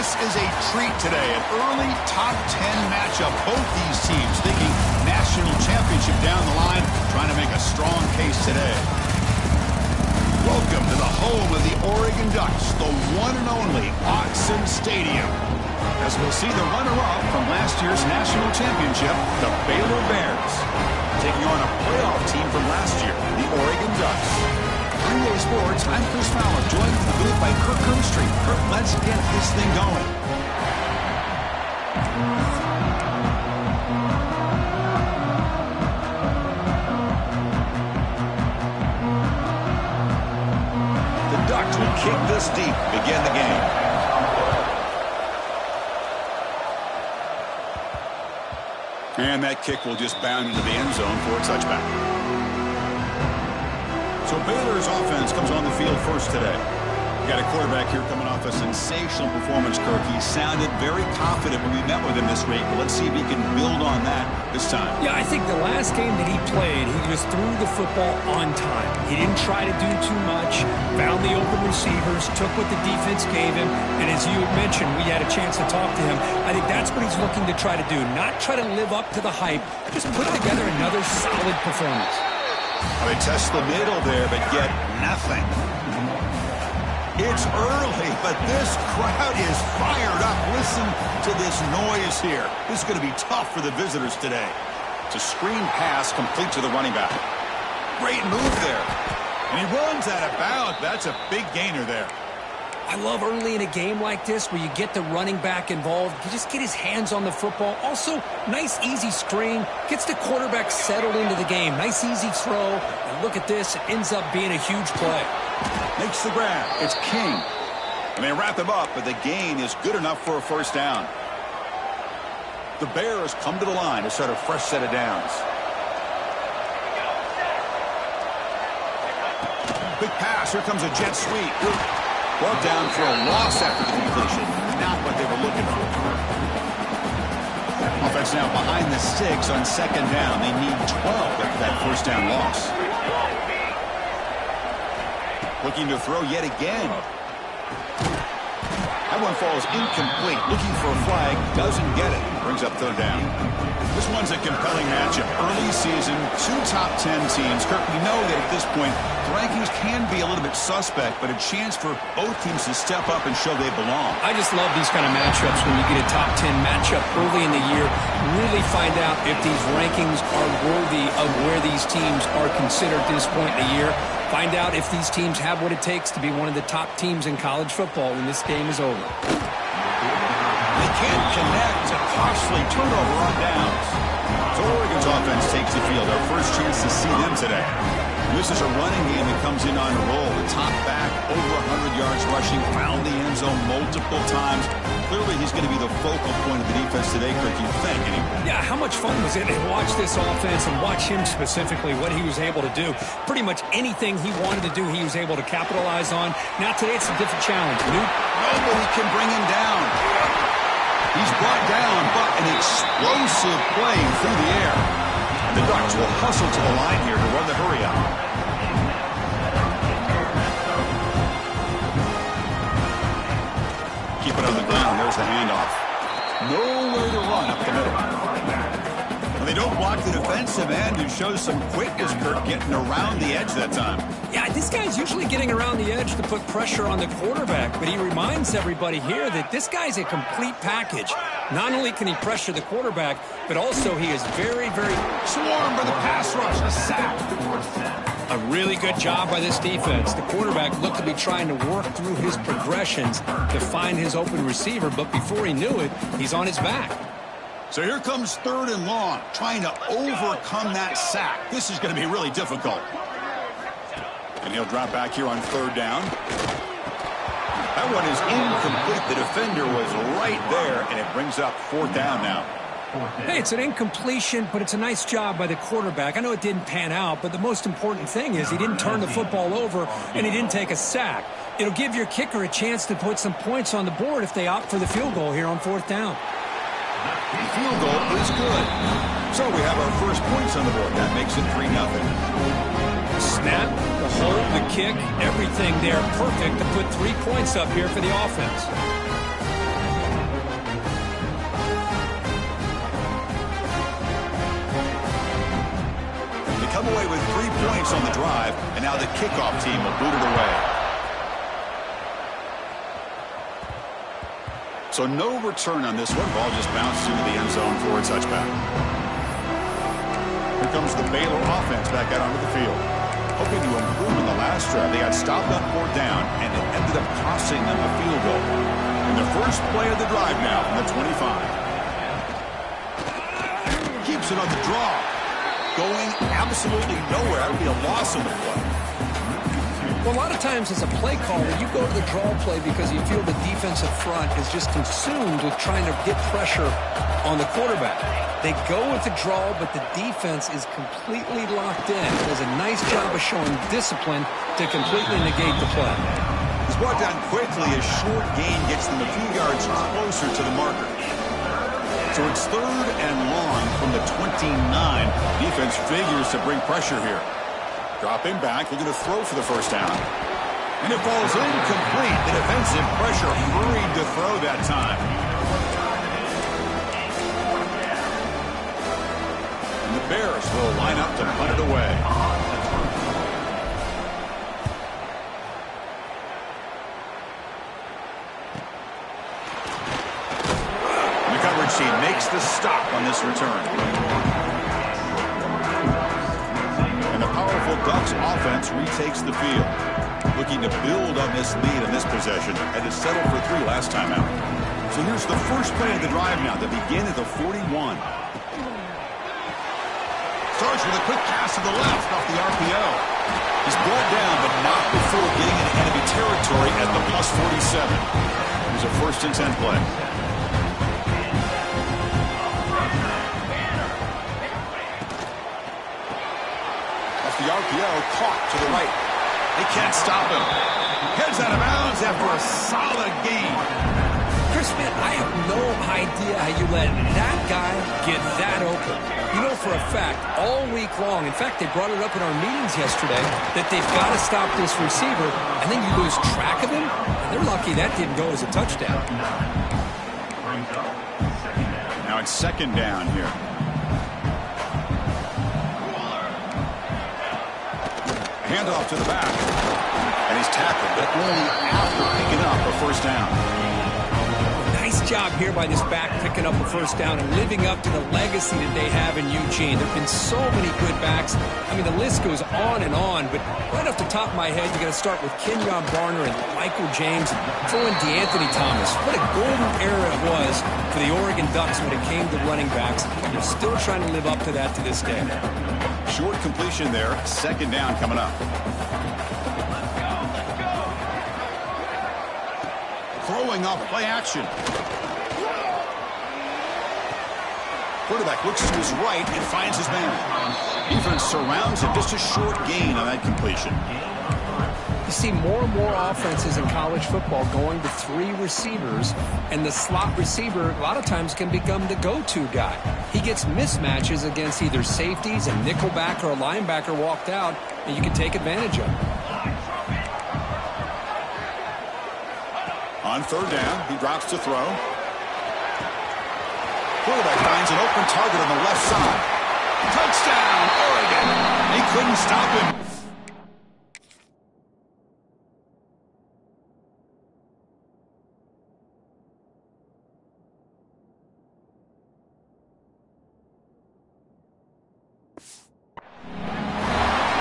This is a treat today, an early top 10 matchup. Both these teams thinking national championship down the line, trying to make a strong case today. Welcome to the home of the Oregon Ducks, the one and only Autzen Stadium. As we'll see the runner-up from last year's national championship, the Baylor Bears, taking on a playoff team from last year, the Oregon Ducks. Ncaa Sports, I'm Chris Fowler, joined in the booth by Kirk Street. Kirk, let's get this thing going. The Ducks will kick this deep to begin the game. And that kick will just bound into the end zone for a touchback. So Baylor's offense comes on the field first today. Got a quarterback here coming off a sensational performance, Kirk. He sounded very confident when we met with him this week. But let's see if he can build on that this time. Yeah, I think the last game that he played, he just threw the football on time. He didn't try to do too much, found the open receivers, took what the defense gave him, and as you had mentioned, we had a chance to talk to him. I think that's what he's looking to try to do, not try to live up to the hype, just put together another solid performance. Well, they test the middle there, but get nothing. It's early, but this crowd is fired up. Listen to this noise here. This is going to be tough for the visitors today. It's a screen pass complete to the running back. Great move there. And he runs out of bounds. That's a big gainer there. I love early in a game like this where you get the running back involved. You just get his hands on the football. Also, nice, easy screen. Gets the quarterback settled into the game. Nice, easy throw. And look at this. It ends up being a huge play. Makes the grab. It's King. And they wrap him up, but the gain is good enough for a first down. The Bears come to the line to start a fresh set of downs. Big pass. Here comes a jet sweep. Brought down for a loss after the completion. Not what they were looking for. Offense now behind the 6 on second down. They need 12 after that first down loss. Looking to throw yet again. That one falls incomplete. Looking for a flag. Doesn't get it. Brings up third down. This one's a compelling matchup. Early season, 2 top 10 teams. Kirk, we know that at this point, the rankings can be a little bit suspect, but a chance for both teams to step up and show they belong. I just love these kind of matchups when you get a top 10 matchup early in the year. Really find out if these rankings are worthy of where these teams are considered at this point in the year. Find out if these teams have what it takes to be one of the top teams in college football when this game is over. They can't connect. A costly turnover on downs. So Oregon's offense takes the field. Our first chance to see them today. This is a running game that comes in on a roll. The top back, over 100 yards rushing, found the end zone multiple times. Clearly, he's going to be the focal point of the defense today, Kirk, you think, anyway. Yeah, how much fun was it to watch this offense and watch him specifically, what he was able to do. Pretty much anything he wanted to do, he was able to capitalize on. Now today, it's a different challenge. Nobody can bring him down. He's brought down, but an explosive play through the air. The Ducks will hustle to the line here to run the hurry up. Keep it on the ground. There's the handoff. Nowhere to run up the middle. Well, they don't block the defensive end, who shows some quickness, Kirk, getting around the edge that time. Yeah, this guy's usually getting around the edge to put pressure on the quarterback, but he reminds everybody here that this guy's a complete package. Not only can he pressure the quarterback, but also he is very, very swarmed by the pass rush. A sack. A really good job by this defense. The quarterback looked to be trying to work through his progressions to find his open receiver, but before he knew it, he's on his back. So here comes third and long, trying to overcome that sack. This is going to be really difficult. And he'll drop back here on third down. That one is incomplete. The defender was right there, and it brings up fourth down now. Hey, it's an incompletion, but it's a nice job by the quarterback. I know it didn't pan out, but the most important thing is he didn't turn the football over, and he didn't take a sack. It'll give your kicker a chance to put some points on the board if they opt for the field goal here on fourth down. The field goal is good. So we have our first points on the board. That makes it 3-0. Snap, the hold, the kick, everything there perfect to put 3 points up here for the offense. points on the drive, and now the kickoff team will boot it away. So no return on this one. Ball just bounced into the end zone for a touchback. Here comes the Baylor offense back out onto the field. Hoping to improve in the last drive. They got stopped on 4th down, and it ended up costing them a field goal. And the first play of the drive now from the 25. Keeps it on the draw. Going absolutely nowhere. That would be a loss of the play. Well, a lot of times as a play caller, you go to the draw play because you feel the defensive front is just consumed with trying to get pressure on the quarterback. They go with the draw, but the defense is completely locked in. Does a nice job of showing discipline to completely negate the play. He's brought down quickly. A short gain gets them a few yards closer to the marker. So it's 3rd and long from the 29. Defense figures to bring pressure here. Dropping back, looking to throw for the first down. And it falls incomplete. The defensive pressure hurried to throw that time. And the Bears will line up to punt it away. And the coverage team makes the stop on this return. Powerful Ducks offense retakes the field. Looking to build on this lead in this possession and to settle for 3 last time out. So here's the first play of the drive now to begin at the 41. Starts with a quick pass to the left off the RPO. He's brought down, but not before getting into enemy territory at the plus 47. Here's a 1st and 10 play. The RPO caught to the right. They can't stop him. Heads out of bounds after a solid gain. Chris, man, I have no idea how you let that guy get that open. You know for a fact, all week long, in fact, they brought it up in our meetings yesterday, that they've got to stop this receiver, and then you lose track of him, and they're lucky that didn't go as a touchdown. Now it's 2nd down here. Handoff to the back. And he's tackled, but only after picking up a 1st down. Nice job here by this back picking up a 1st down and living up to the legacy that they have in Eugene. There have been so many good backs. I mean, the list goes on and on, but right off the top of my head, you got to start with Kenyon Barner and Michael James and throw in DeAnthony Thomas. What a golden era it was for the Oregon Ducks when it came to running backs. They're still trying to live up to that to this day. Short completion there. 2nd down coming up. Throwing off play action. Quarterback looks to his right and finds his man. Defense surrounds him. Just a short gain on that completion. You see more and more offenses in college football going to 3 receivers, and the slot receiver a lot of times can become the go-to guy. He gets mismatches against either safeties, a nickelback, or a linebacker walked out, and you can take advantage of it. On 3rd down, he drops to throw. Quarterback finds an open target on the left side. Touchdown, Oregon! They couldn't stop him.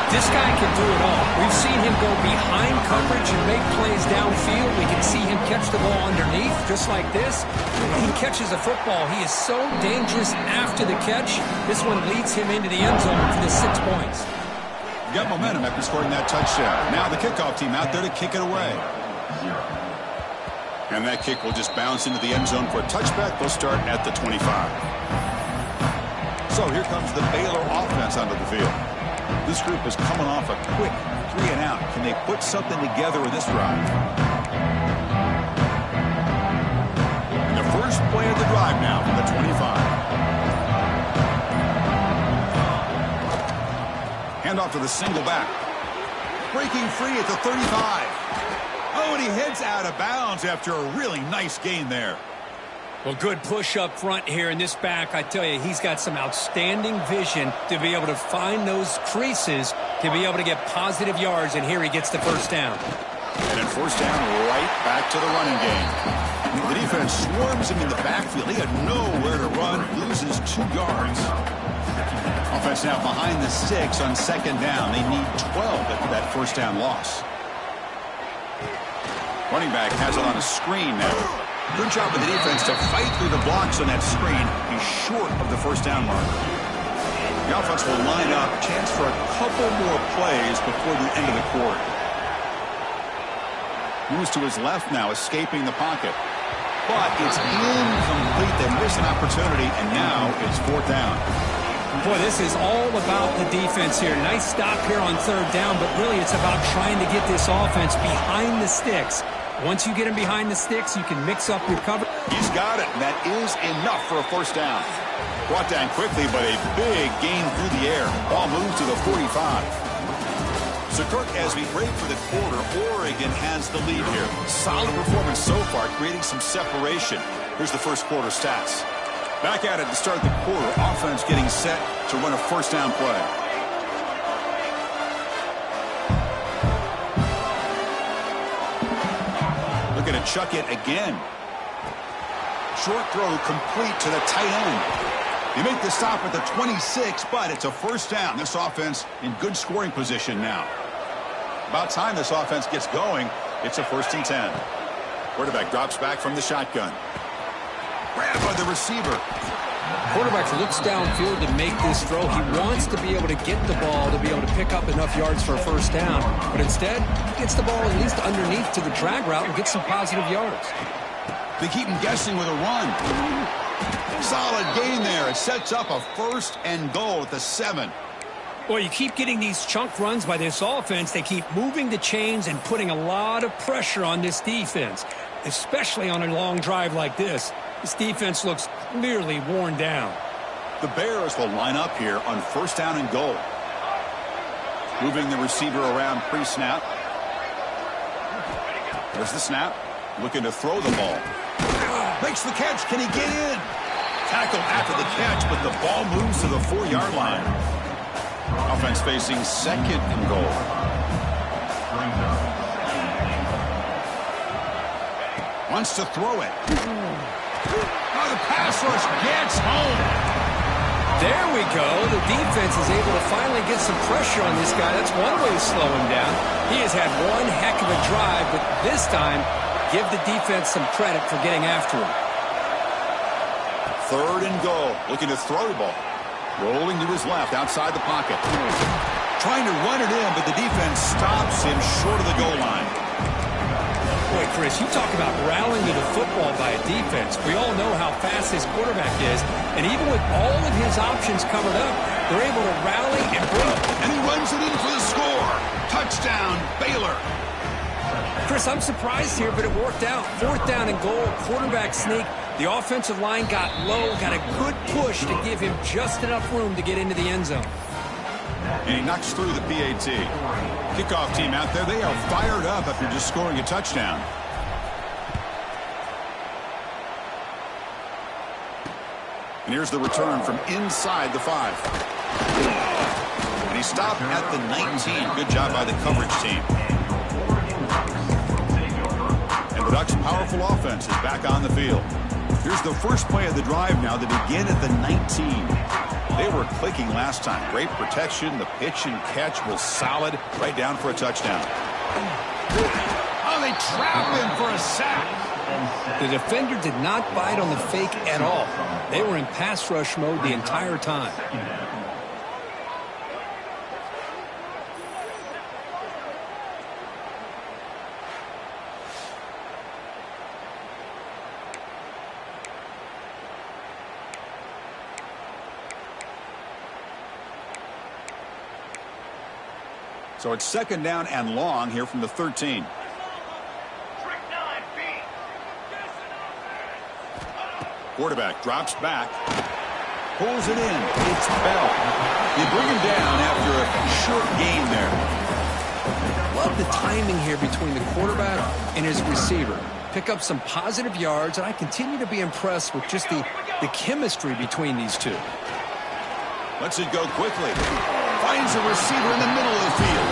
This guy can do it all. We've seen him go behind coverage and make plays downfield. We can see him catch the ball underneath, just like this. When he catches a football, he is so dangerous after the catch. This one leads him into the end zone for the 6 points. Got momentum after scoring that touchdown. Now the kickoff team out there to kick it away. And that kick will just bounce into the end zone for a touchback. They'll start at the 25. So here comes the Baylor offense onto the field. This group is coming off a quick 3 and out. Can they put something together in this drive? And the first play of the drive now from the 25. Handoff to the single back. Breaking free at the 35. Oh, and he heads out of bounds after a really nice gain there. Well, good push up front here in this back. I tell you, he's got some outstanding vision to be able to find those creases, to be able to get positive yards, and here he gets the first down. And then first down, right back to the running game. The defense swarms him in the backfield. He had nowhere to run, loses 2 yards. Offense now behind the 6 on second down. They need 12 after that first down loss. Running back has it on a screen now. Good job with the defense to fight through the blocks on that screen. He's short of the first down mark. The offense will line up. Chance for a couple more plays before the end of the quarter. Moves to his left now, escaping the pocket. But it's incomplete. They miss an opportunity, and now it's fourth down. Boy, this is all about the defense here. Nice stop here on third down, but really it's about trying to get this offense behind the sticks. Once you get him behind the sticks, you can mix up your cover. He's got it, and that is enough for a first down. Brought down quickly, but a big gain through the air. Ball moves to the 45. So, Kirk, as we break for the quarter, Oregon has the lead here. Solid performance so far, creating some separation. Here's the first quarter stats. Back at it to start the quarter. Offense getting set to run a first down play. Looking to chuck it again. Short throw complete to the tight end. You make the stop at the 26, but it's a first down. This offense in good scoring position now. About time this offense gets going. It's a 1st and 10. Quarterback drops back from the shotgun. Grab by the receiver. Quarterback looks downfield to make this throw. He wants to be able to get the ball to be able to pick up enough yards for a first down. But instead, he gets the ball at least underneath to the drag route and gets some positive yards. They keep him guessing with a run. Solid gain there. It sets up a 1st and goal at the 7. Well, you keep getting these chunk runs by this offense. They keep moving the chains and putting a lot of pressure on this defense, especially on a long drive like this. This defense looks clearly worn down. The Bears will line up here on first down and goal. Moving the receiver around pre-snap. There's the snap. Looking to throw the ball. Makes the catch. Can he get in? Tackle after the catch, but the ball moves to the 4-yard line. Offense facing second and goal. Wants to throw it. Oh, the pass rush gets home. There we go. The defense is able to finally get some pressure on this guy. That's one way to slow him down. He has had one heck of a drive, but this time, give the defense some credit for getting after him. 3rd and goal. Looking to throw the ball. Rolling to his left outside the pocket. Trying to run it in, but the defense stops him short of the goal line. Boy, Chris, you talk about rallying to the football by a defense. We all know how fast this quarterback is, and even with all of his options covered up, they're able to rally and bring it. And he runs it in for the score. Touchdown, Baylor. Chris, I'm surprised here, but it worked out. 4th down and goal, quarterback sneak. The offensive line got low, got a good push to give him just enough room to get into the end zone. And he knocks through the PAT. Kickoff team out there, they are fired up after just scoring a touchdown. And here's the return from inside the 5. And he stopped at the 19. Good job by the coverage team. And the Ducks' powerful offense is back on the field. Here's the first play of the drive now. They begin at the 19. They were clicking last time. Great protection. The pitch and catch was solid. Right down for a touchdown. Oh, they trap him for a sack. The defender did not bite on the fake at all. They were in pass rush mode the entire time. So it's 2nd down and long here from the 13. Quarterback drops back. Pulls it in. It's Bell. You bring him down after a short gain there. Love the timing here between the quarterback and his receiver. pick up some positive yards, and I continue to be impressed with just the chemistry between these two. Lets it go quickly. Finds a receiver in the middle of the field.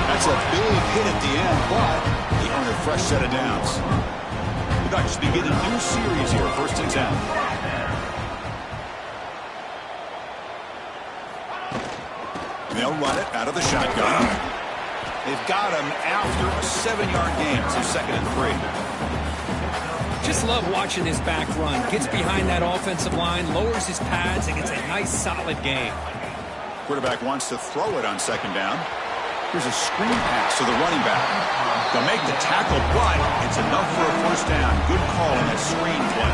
That's a big hit at the end, but he earned a fresh set of downs. The Ducks begin a new series here, 1st and 10. They'll run it out of the shotgun. They've got him after a 7-yard gain, so 2nd and 3. Just love watching his back run. Gets behind that offensive line, lowers his pads, and gets a nice, solid gain. Quarterback wants to throw it on 2nd down. Here's a screen pass to the running back. They'll make the tackle, but it's enough for a 1st down. Good call on that screen play.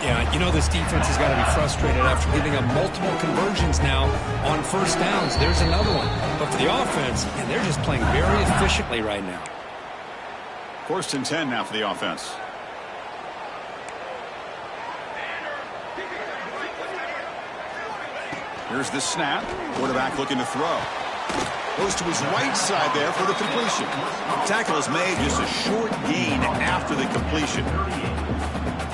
Yeah, you know this defense has got to be frustrated after giving up multiple conversions now on 1st downs. There's another one. But for the offense, and they're just playing very efficiently right now. 1st and 10 now for the offense. Here's the snap. Quarterback looking to throw. Goes to his right side there for the completion. Tackle is made, just a short gain after the completion.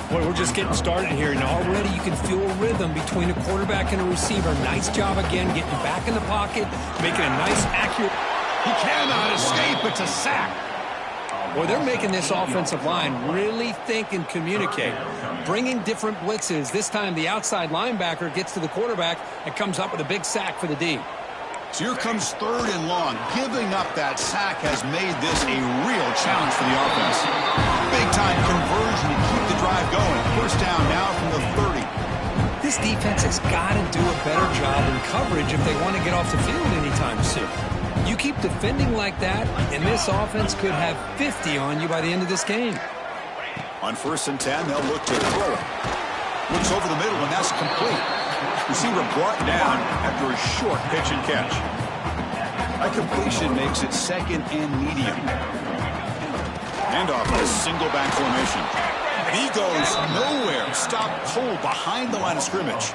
Boy, we're just getting started here, and already you can feel a rhythm between a quarterback and a receiver. Nice job again getting back in the pocket, making a nice, accurate. He cannot escape. It's a sack. Boy, they're making this offensive line really think and communicate. Bringing different blitzes. This time the outside linebacker gets to the quarterback and comes up with a big sack for the D. So here comes 3rd and long. Giving up that sack has made this a real challenge for the offense. Big-time conversion to keep the drive going. 1st down now from the 30. This defense has got to do a better job in coverage if they want to get off the field anytime soon. You keep defending like that, and this offense could have 50 on you by the end of this game. On 1st and 10, they'll look to throw it. Looks over the middle, and that's complete. Receiver brought down after a short pitch and catch. That completion makes it 2nd and medium. Handoff in a single back formation. And he goes nowhere. Stop cold behind the line of scrimmage.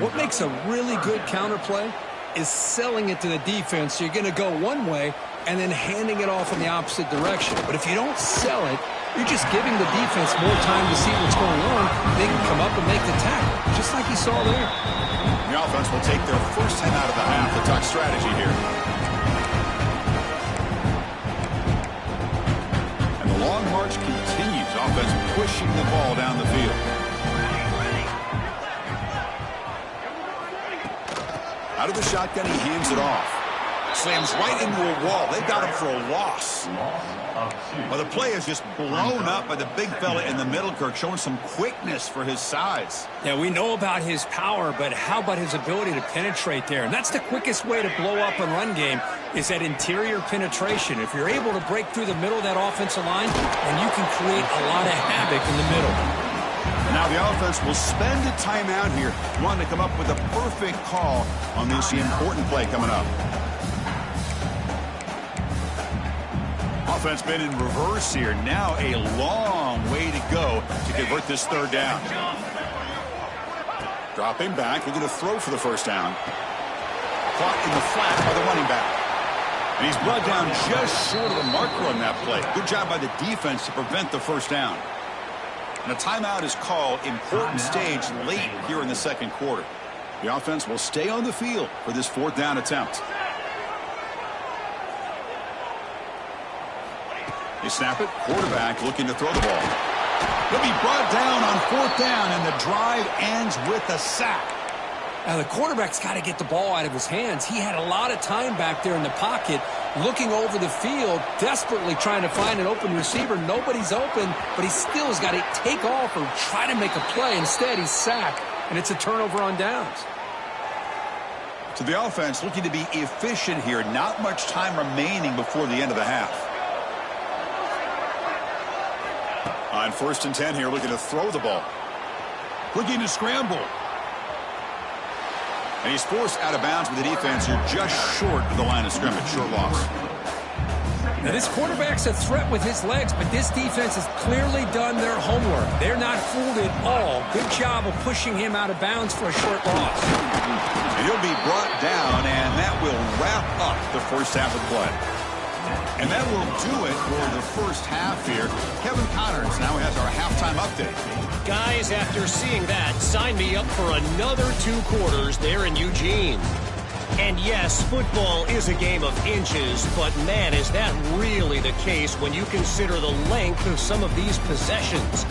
What makes a really good counterplay is selling it to the defense. So you're going to go one way and then handing it off in the opposite direction. But if you don't sell it, you're just giving the defense more time to see what's going on. They can come up and make the tackle, just like you saw there. The offense will take their 1st 10 out of the half. The Duck strategy here. And the long march continues. Offense pushing the ball down the field. Out of the shotgun, he hands it off. Slams right into a wall. They got him for a loss. Well, the play is just blown up by the big fella in the middle, Kirk, showing some quickness for his size. Yeah, we know about his power, but how about his ability to penetrate there? And that's the quickest way to blow up a run game, is that interior penetration. If you're able to break through the middle of that offensive line, then you can create a lot of havoc in the middle. Now the offense will spend a timeout here, wanting to come up with a perfect call on this important play coming up. Offense been in reverse here. Now a long way to go to convert this 3rd down. Dropping back, looking to throw for the 1st down. Caught in the flat by the running back. And he's brought down just short of the marker on that play. Good job by the defense to prevent the 1st down. And a timeout is called. Important stage late here in the 2nd quarter. The offense will stay on the field for this 4th down attempt. They snap it. Quarterback looking to throw the ball. He'll be brought down on 4th down, and the drive ends with a sack. Now, the quarterback's got to get the ball out of his hands. He had a lot of time back there in the pocket, looking over the field, desperately trying to find an open receiver. Nobody's open, but he still has got to take off or try to make a play. Instead, he's sacked, and it's a turnover on downs. To the offense, looking to be efficient here. Not much time remaining before the end of the half. On 1st and 10 here, looking to throw the ball. Looking to scramble. And he's forced out of bounds with the defense here, just short of the line of scrimmage. Short loss. Now, this quarterback's a threat with his legs, but this defense has clearly done their homework. They're not fooled at all. Good job of pushing him out of bounds for a short loss. And he'll be brought down, and that will wrap up the 1st half of play. And that will do it for the first half here. Kevin Connors now has our halftime update. Guys, after seeing that, sign me up for another 2 quarters there in Eugene. And yes, football is a game of inches, but man, is that really the case when you consider the length of some of these possessions.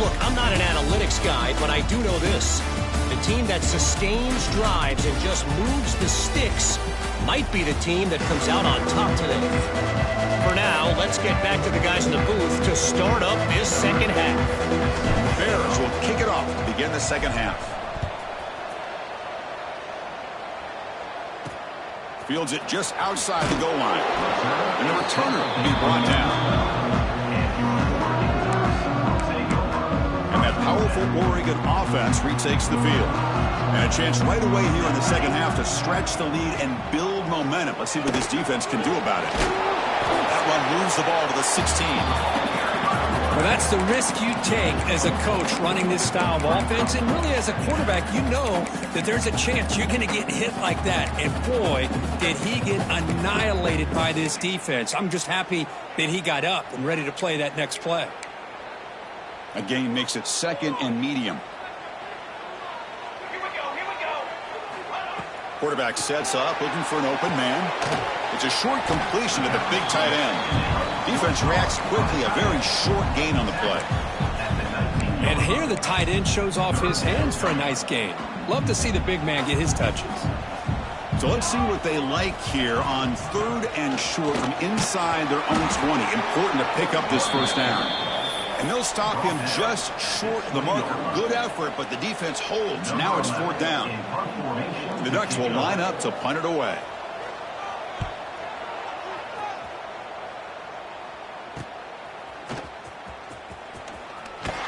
Look, I'm not an analytics guy, but I do know this. The team that sustains drives and just moves the sticks might be the team that comes out on top today. For now, let's get back to the guys in the booth to start up this second half. Bears will kick it off to begin the second half. Fields it just outside the goal line. And the returner will be brought down. And that powerful Oregon offense retakes the field. And a chance right away here in the second half to stretch the lead and build momentum. Let's see what this defense can do about it. That run moves the ball to the 16. Well, that's the risk you take as a coach running this style of offense. And really as a quarterback, you know that there's a chance you're going to get hit like that. And boy, did he get annihilated by this defense. I'm just happy that he got up and ready to play that next play. A gain makes it 2nd and medium. Quarterback sets up, looking for an open man. It's a short completion to the big tight end. Defense reacts quickly, a very short gain on the play. And here the tight end shows off his hands for a nice gain. Love to see the big man get his touches. So let's see what they like here on 3rd and short from inside their own 20. Important to pick up this first down. And they'll stop him just short of the marker. Good effort, but the defense holds. Now it's 4th down. The Ducks will line up to punt it away.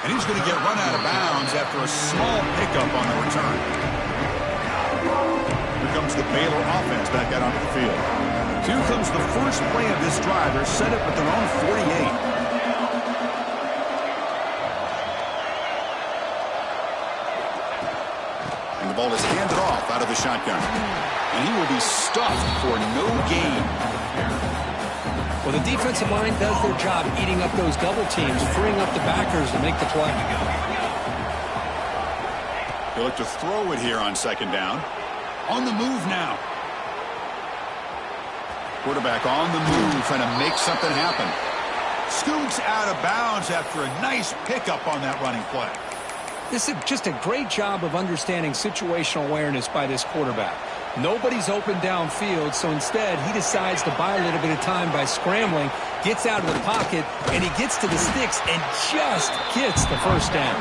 And he's going to get run out of bounds after a small pickup on the return. Here comes the Baylor offense back out onto the field. So here comes the first play of this drive. They're set up at their own 48. The ball is handed off out of the shotgun. And he will be stuffed for no gain. Well, the defensive line does their job eating up those double teams, freeing up the backers to make the play. He'll look to throw it here on 2nd down. On the move now. Quarterback on the move, trying to make something happen. Scoots out of bounds after a nice pickup on that running play. This is just a great job of understanding situational awareness by this quarterback. Nobody's open downfield, so instead he decides to buy a little bit of time by scrambling, gets out of the pocket, and he gets to the sticks and just gets the first down.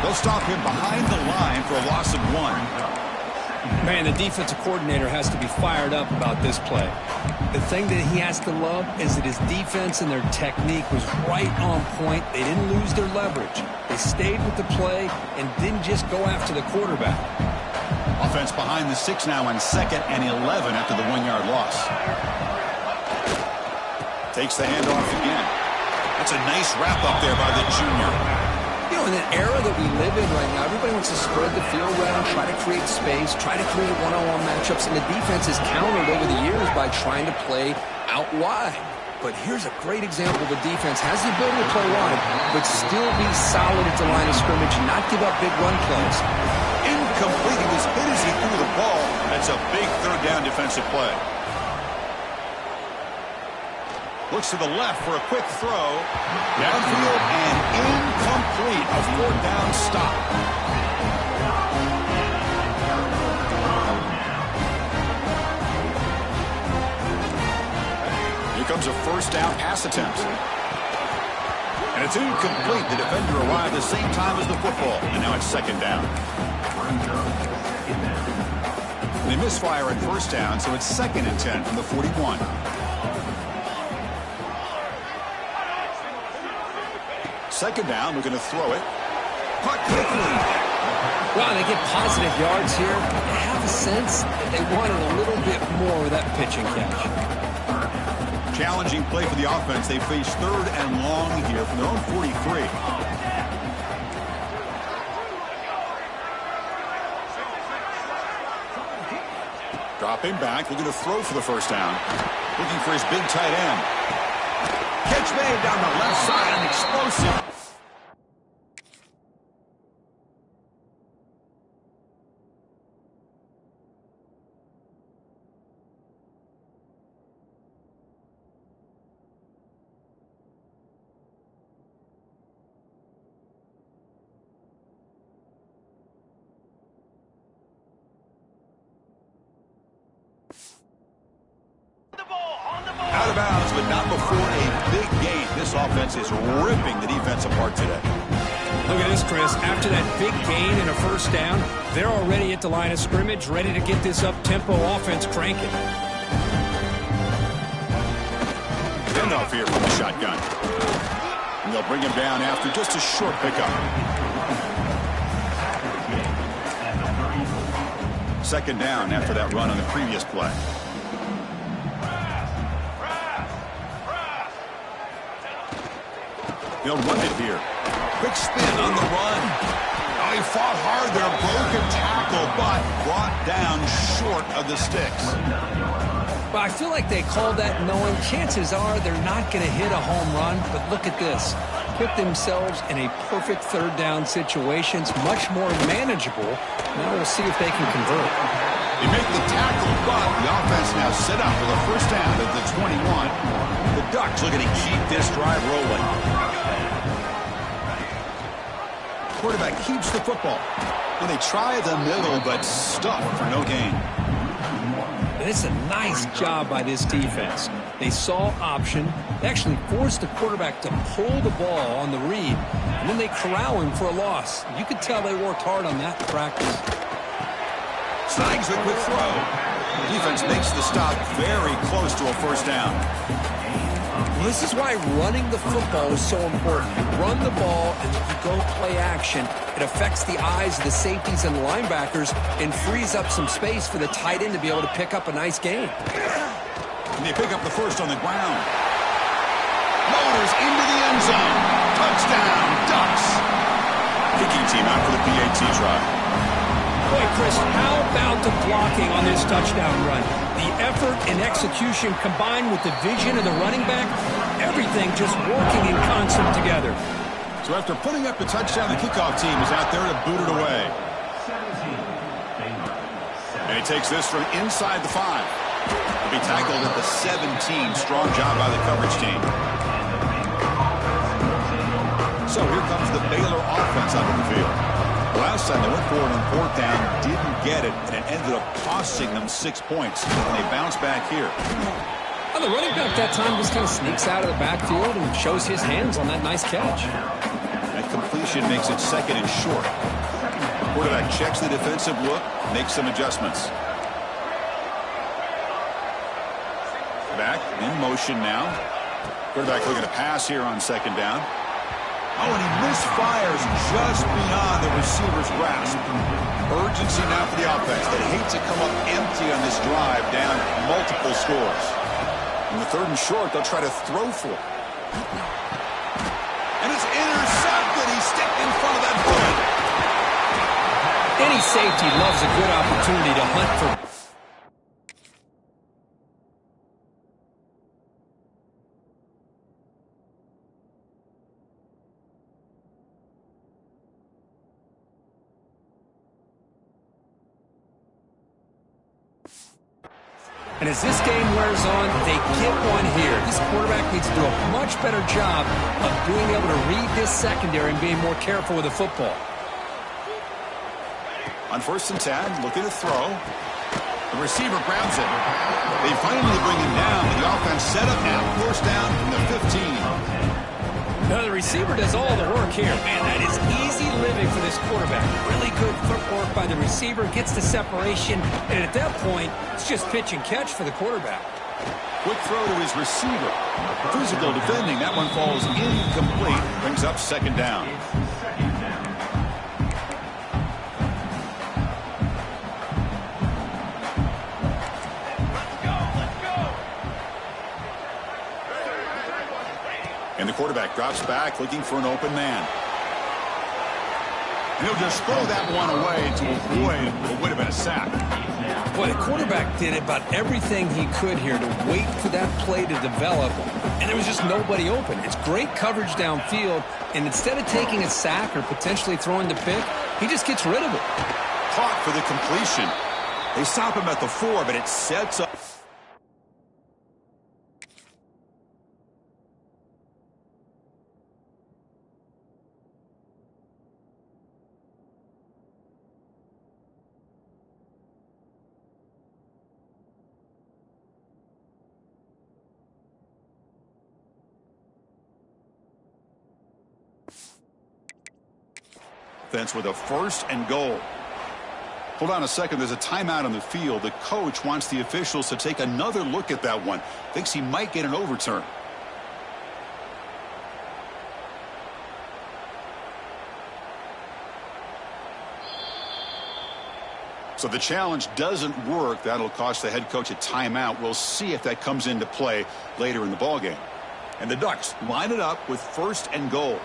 They'll stop him behind the line for a loss of 1. Man, the defensive coordinator has to be fired up about this play. The thing that he has to love is that his defense and their technique was right on point. They didn't lose their leverage. They stayed with the play and didn't just go after the quarterback. Offense behind the 6 now on 2nd and 11 after the 1-yard loss. Takes the handoff again. That's a nice wrap up there by the junior. You know, in an era that we live in right now, everybody wants to spread the field around, try to create space, try to create one-on-one matchups, and the defense is countered over the years by trying to play out wide. But here's a great example. The defense has the ability to play wide, but still be solid at the line of scrimmage and not give up big run plays. Incomplete. He was hit as he threw the ball. That's a big 3rd down defensive play. Looks to the left for a quick throw. Downfield and incomplete. A 4th down stop. Here comes a 1st down pass attempt. And it's incomplete. The defender arrived at the same time as the football. And now it's 2nd down. They misfire at 1st down, so it's 2nd and 10 from the 41. Second down, we're going to throw it. Caught quickly. Well, they get positive yards here. I have a sense that they wanted a little bit more of that pitch and catch. Challenging play for the offense. They face 3rd and long here from their own 43. Drop Dropping back, looking to throw for the first down. Looking for his big tight end. Catch made down the left side and explosive. Out of bounds, but not before a big gain. This offense is ripping the defense apart today. Look at this, Chris. After that big gain and a first down, they're already at the line of scrimmage, ready to get this up-tempo offense cranking. Handoff here from the shotgun. And they'll bring him down after just a short pickup. Second down after that run on the previous play. They'll run it here. Quick spin on the run. Oh, he fought hard there. Broken tackle, but brought down short of the sticks. Well, I feel like they called that knowing chances are they're not going to hit a home run. But look at this. Put themselves in a perfect third down situation. It's much more manageable. Now we'll see if they can convert. They make the tackle, but the offense now set up for the first down at the 21. The Ducks looking to keep this drive rolling. Quarterback keeps the football. And they try the middle, but stuffed for no gain. And it's a nice job by this defense. They saw option. They actually forced the quarterback to pull the ball on the read, and then they corral him for a loss. You could tell they worked hard on that in practice. Snags the quick throw. Defense makes the stop very close to a first down. Well, this is why running the football is so important. You run the ball and you go play action. It affects the eyes of the safeties and the linebackers and frees up some space for the tight end to be able to pick up a nice gain. And they pick up the first on the ground. Motors into the end zone. Touchdown, Ducks. Kicking team out for the PAT try. Boy, Chris, how about the blocking on this touchdown run? The effort and execution combined with the vision of the running back, everything just working in concert together. So after putting up the touchdown, the kickoff team is out there to boot it away. And he takes this from inside the 5. He'll be tackled at the 17. Strong job by the coverage team. So here comes the Baylor offense onto the field. Last time they went for it on fourth down, didn't get it, and it ended up costing them 6 points. And they bounce back here. Well, the running back that time just kind of sneaks out of the backfield and shows his hands on that nice catch. That completion makes it second and short. Quarterback checks the defensive look, makes some adjustments. Back in motion now. Quarterback looking to pass here on second down. Oh, and he misfires just beyond the receiver's grasp. Urgency now for the offense. They hate to come up empty on this drive, down multiple scores. In the third and short, they'll try to throw for it. And it's intercepted. He stepped in front of that play. Any safety loves a good opportunity to hunt for. And as this game wears on, they get one here. This quarterback needs to do a much better job of being able to read this secondary and being more careful with the football. On 1st and 10, looking to throw. The receiver grabs it. They finally bring him down, but the offense set up now. First down from the 15. Now the receiver does all the work here. Man, that is easy living for this quarterback. Really good footwork by the receiver, gets the separation, and at that point, it's just pitch and catch for the quarterback. Quick throw to his receiver. Physical defending. That one falls incomplete. Brings up second down. And the quarterback drops back, looking for an open man. And he'll just throw that one away to avoid what would have been a sack. Boy, the quarterback did about everything he could here to wait for that play to develop, and there was just nobody open. It's great coverage downfield, and instead of taking a sack or potentially throwing the pick, he just gets rid of it. Caught for the completion. They stop him at the 4, but it sets up. With a 1st and goal. Hold on a second. There's a timeout on the field. The coach wants the officials to take another look at that one. Thinks he might get an overturn. So the challenge doesn't work. That'll cost the head coach a timeout. We'll see if that comes into play later in the ballgame. And the Ducks line it up with 1st and goal.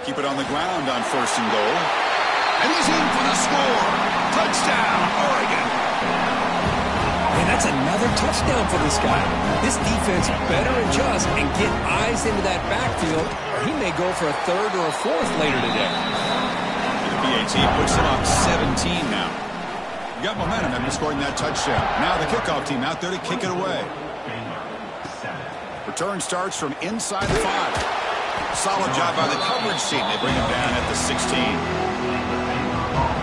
Keep it on the ground on 1st and goal. And he's in for the score. Touchdown, Oregon. And that's another touchdown for this guy. This defense better adjust and get eyes into that backfield, or he may go for a 3rd or a 4th later today. And the PAT puts it on 17 now. You got momentum after scoring that touchdown. Now the kickoff team out there to kick it away. Return starts from inside the 5. Solid job by the coverage team. They bring him down at the 16.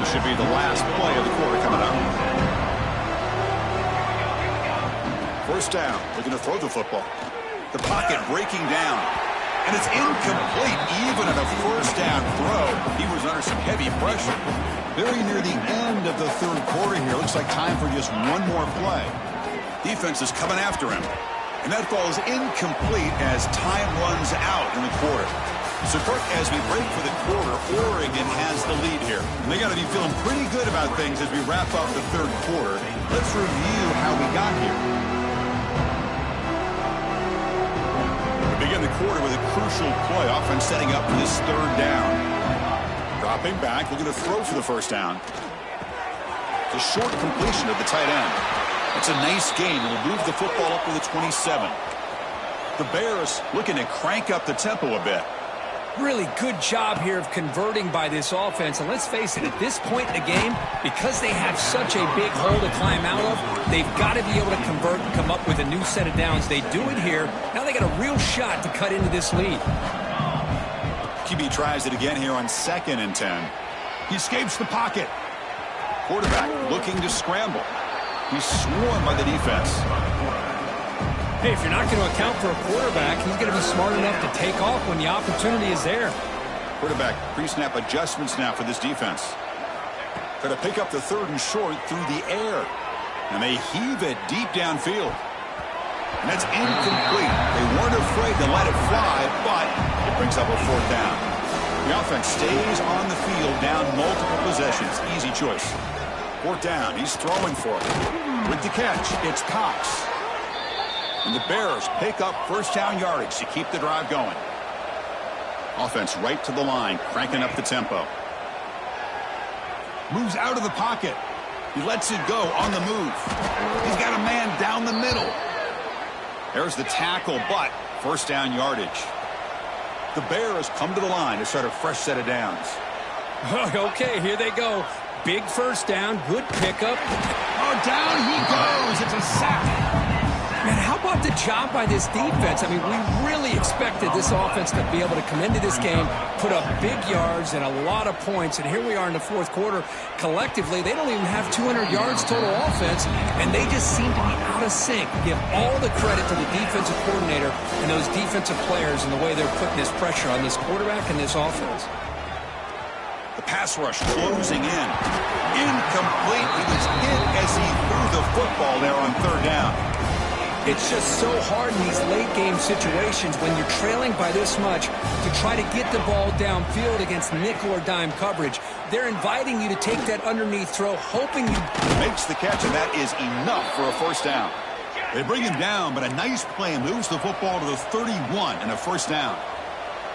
This should be the last play of the quarter coming up. 1st down. Looking to throw the football. The pocket breaking down. And it's incomplete. Even at a 1st down throw, he was under some heavy pressure. Very near the end of the 3rd quarter here. Looks like time for just one more play. Defense is coming after him. And that falls incomplete as time runs out in the quarter. So, Kirk, as we break for the quarter, Oregon has the lead here. And they got to be feeling pretty good about things as we wrap up the 3rd quarter. Let's review how we got here. We begin the quarter with a crucial play. Offense setting up for this 3rd down. Dropping back, looking to throw for the 1st down. It's a short completion of the tight end. It's a nice game. We'll move the football up to the 27. The Bears looking to crank up the tempo a bit. Really good job here of converting by this offense. And let's face it, at this point in the game, because they have such a big hole to climb out of, they've got to be able to convert and come up with a new set of downs. They do it here. Now they got a real shot to cut into this lead. QB tries it again here on 2nd and 10. He escapes the pocket. Quarterback looking to scramble. He's swarmed by the defense. Hey, if you're not going to account for a quarterback, he's going to be smart enough to take off when the opportunity is there. Quarterback pre-snap adjustments now for this defense. Got to pick up the 3rd and short through the air. And they heave it deep downfield. And that's incomplete. They weren't afraid to let it fly, but it brings up a 4th down. The offense stays on the field down multiple possessions. Easy choice. 4th down. He's throwing for it. With the catch, it's Cox. And the Bears pick up 1st down yardage to keep the drive going. Offense right to the line, cranking up the tempo. Moves out of the pocket. He lets it go on the move. He's got a man down the middle. There's the tackle, but 1st down yardage. The Bears come to the line to start a fresh set of downs. Okay, here they go. Big 1st down, good pickup. Oh, down he goes. It's a sack. Man, how about the job by this defense? I mean, we really expected this offense to be able to come into this game, put up big yards and a lot of points, and here we are in the 4th quarter. Collectively, they don't even have 200 yards total offense, and they just seem to be out of sync. Give all the credit to the defensive coordinator and those defensive players and the way they're putting this pressure on this quarterback and this offense. The pass rush closing in. Incomplete. He was hit as he threw the football there on 3rd down. It's just so hard in these late-game situations when you're trailing by this much to try to get the ball downfield against nickel or dime coverage. They're inviting you to take that underneath throw, hoping you... Makes the catch, and that is enough for a 1st down. They bring him down, but a nice play moves the football to the 31 and a 1st down.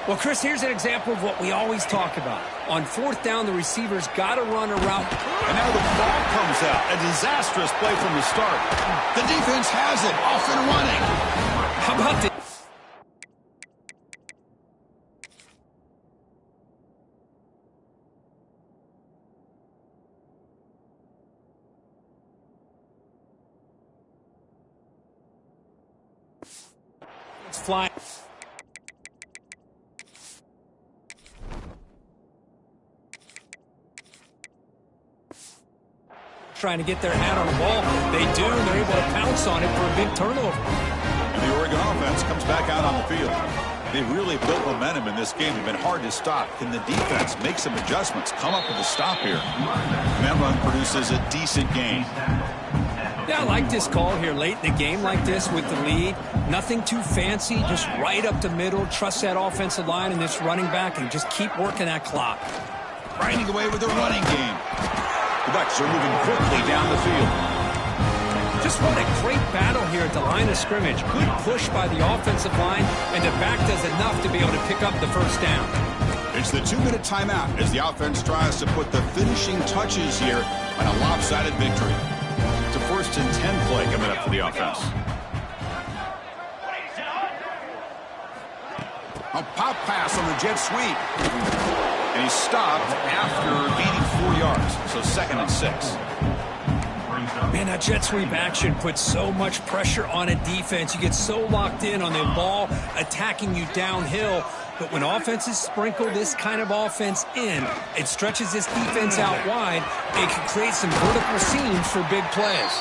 Well, Chris, here's an example of what we always talk about. On fourth down, the receiver's got to run a route. And now the ball comes out. A disastrous play from the start. The defense has it. Off and running. How about this? It's flying. Trying to get their hat on the ball. They do, and they're able to pounce on it for a big turnover. And the Oregon offense comes back out on the field. They've really built momentum in this game. They've been hard to stop. Can the defense make some adjustments, come up with a stop here? And that run produces a decent gain. Yeah, I like this call here late in the game like this with the lead. Nothing too fancy, just right up the middle. Trust that offensive line and this running back and just keep working that clock. Grinding away with a running game. The Bucs are moving quickly down the field. Just what a great battle here at the line of scrimmage. Good push by the offensive line, and the back does enough to be able to pick up the first down. It's the 2-minute timeout as the offense tries to put the finishing touches here on a lopsided victory. It's a 1st and 10 play coming up for the offense. A pop pass on the jet sweep. And he's stopped after gaining 4 yards. So 2nd and 6. Man, that jet sweep action puts so much pressure on a defense. You get so locked in on the ball attacking you downhill. But when offenses sprinkle this kind of offense in, it stretches this defense out wide. It can create some vertical seams for big plays.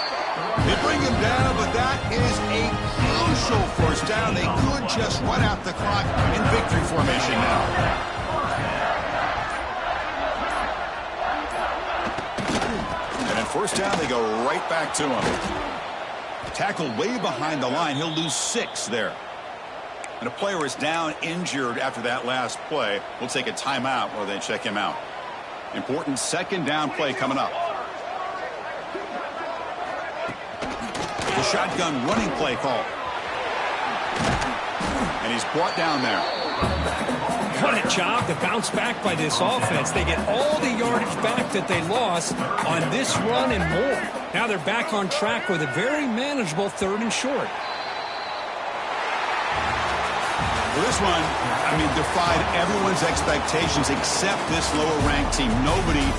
They bring him down, but that is a crucial first down. They could just run out the clock in victory formation now. First down, they go right back to him. Tackled way behind the line. He'll lose 6 there. And a player is down injured after that last play. We'll take a timeout while they check him out. Important 2nd down play coming up. The shotgun running play call. And he's brought down there. What a job to bounce back by this offense. They get all the yardage back that they lost on this run and more. Now they're back on track with a very manageable 3rd and short. Well, this one, I mean, defied everyone's expectations except this lower-ranked team. Nobody...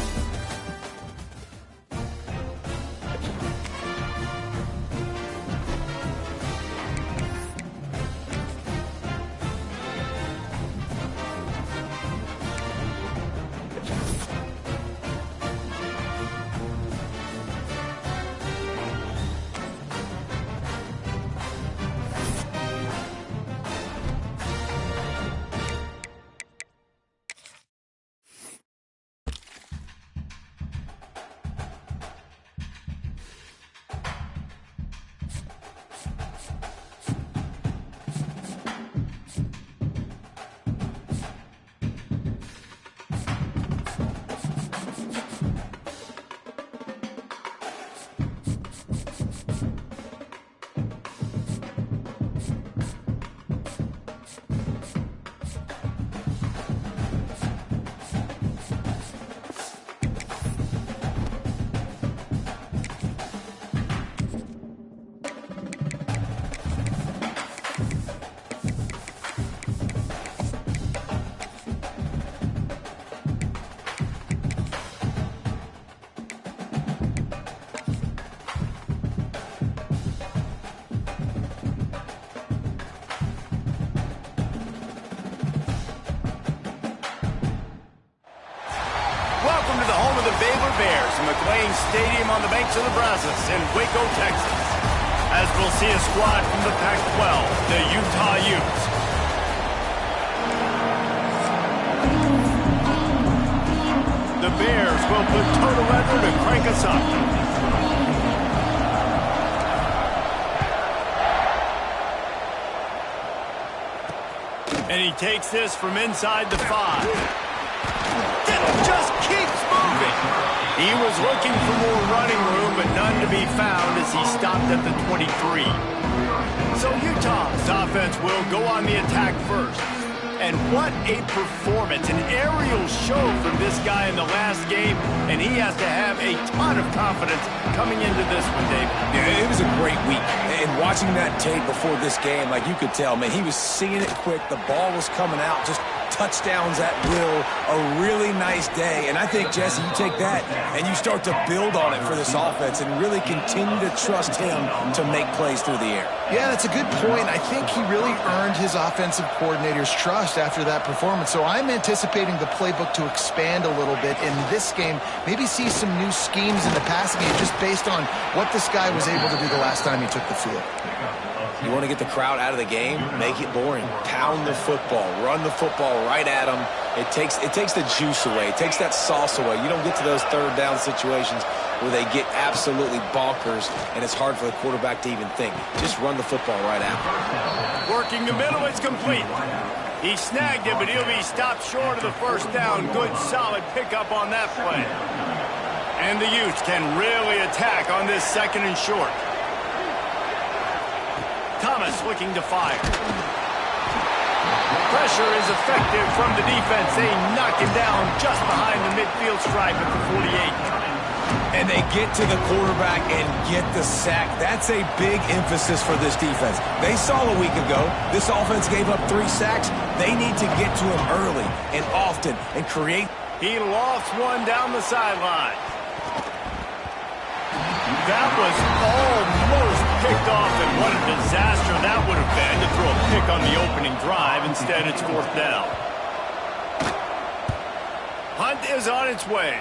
Stadium on the banks of the Brazos in Waco, Texas. As we'll see a squad from the Pac-12, the Utah Utes. The Bears will put toe to leather to crank us up. And he takes this from inside the 5. It just keeps moving. He was looking for more running room, but none to be found as he stopped at the 23. So Utah's offense will go on the attack first. And what a performance, an aerial show from this guy in the last game, and he has to have a ton of confidence coming into this one, David. Yeah, it was a great week. And watching that tape before this game, like you could tell, man, he was seeing it quick. The ball was coming out, just touchdowns at will, a really nice day. And I think, Jesse, you take that and you start to build on it for this offense and really continue to trust him to make plays through the air. Yeah, that's a good point. I think he really earned his offensive coordinator's trust after that performance. So I'm anticipating the playbook to expand a little bit in this game, maybe see some new schemes in the passing game just based on what this guy was able to do the last time he took the field. You want to get the crowd out of the game? Make it boring. Pound the football. Run the football right at them. It takes the juice away. It takes that sauce away. You don't get to those third down situations where they get absolutely bonkers, and it's hard for the quarterback to even think. Just run the football right at them. Working the middle, it's complete. He snagged it, but he'll be stopped short of the first down. Good, solid pickup on that play. And the Utes can really attack on this second and short. Thomas looking to fire. Pressure is effective from the defense. They knock him down just behind the midfield stripe at the 48. And they get to the quarterback and get the sack. That's a big emphasis for this defense. They saw a week ago this offense gave up 3 sacks. They need to get to him early and often and create. He lost one down the sideline. That was almost picked off, and what a disaster that would have been to throw a pick on the opening drive. Instead, it's 4th down. Hunt is on its way.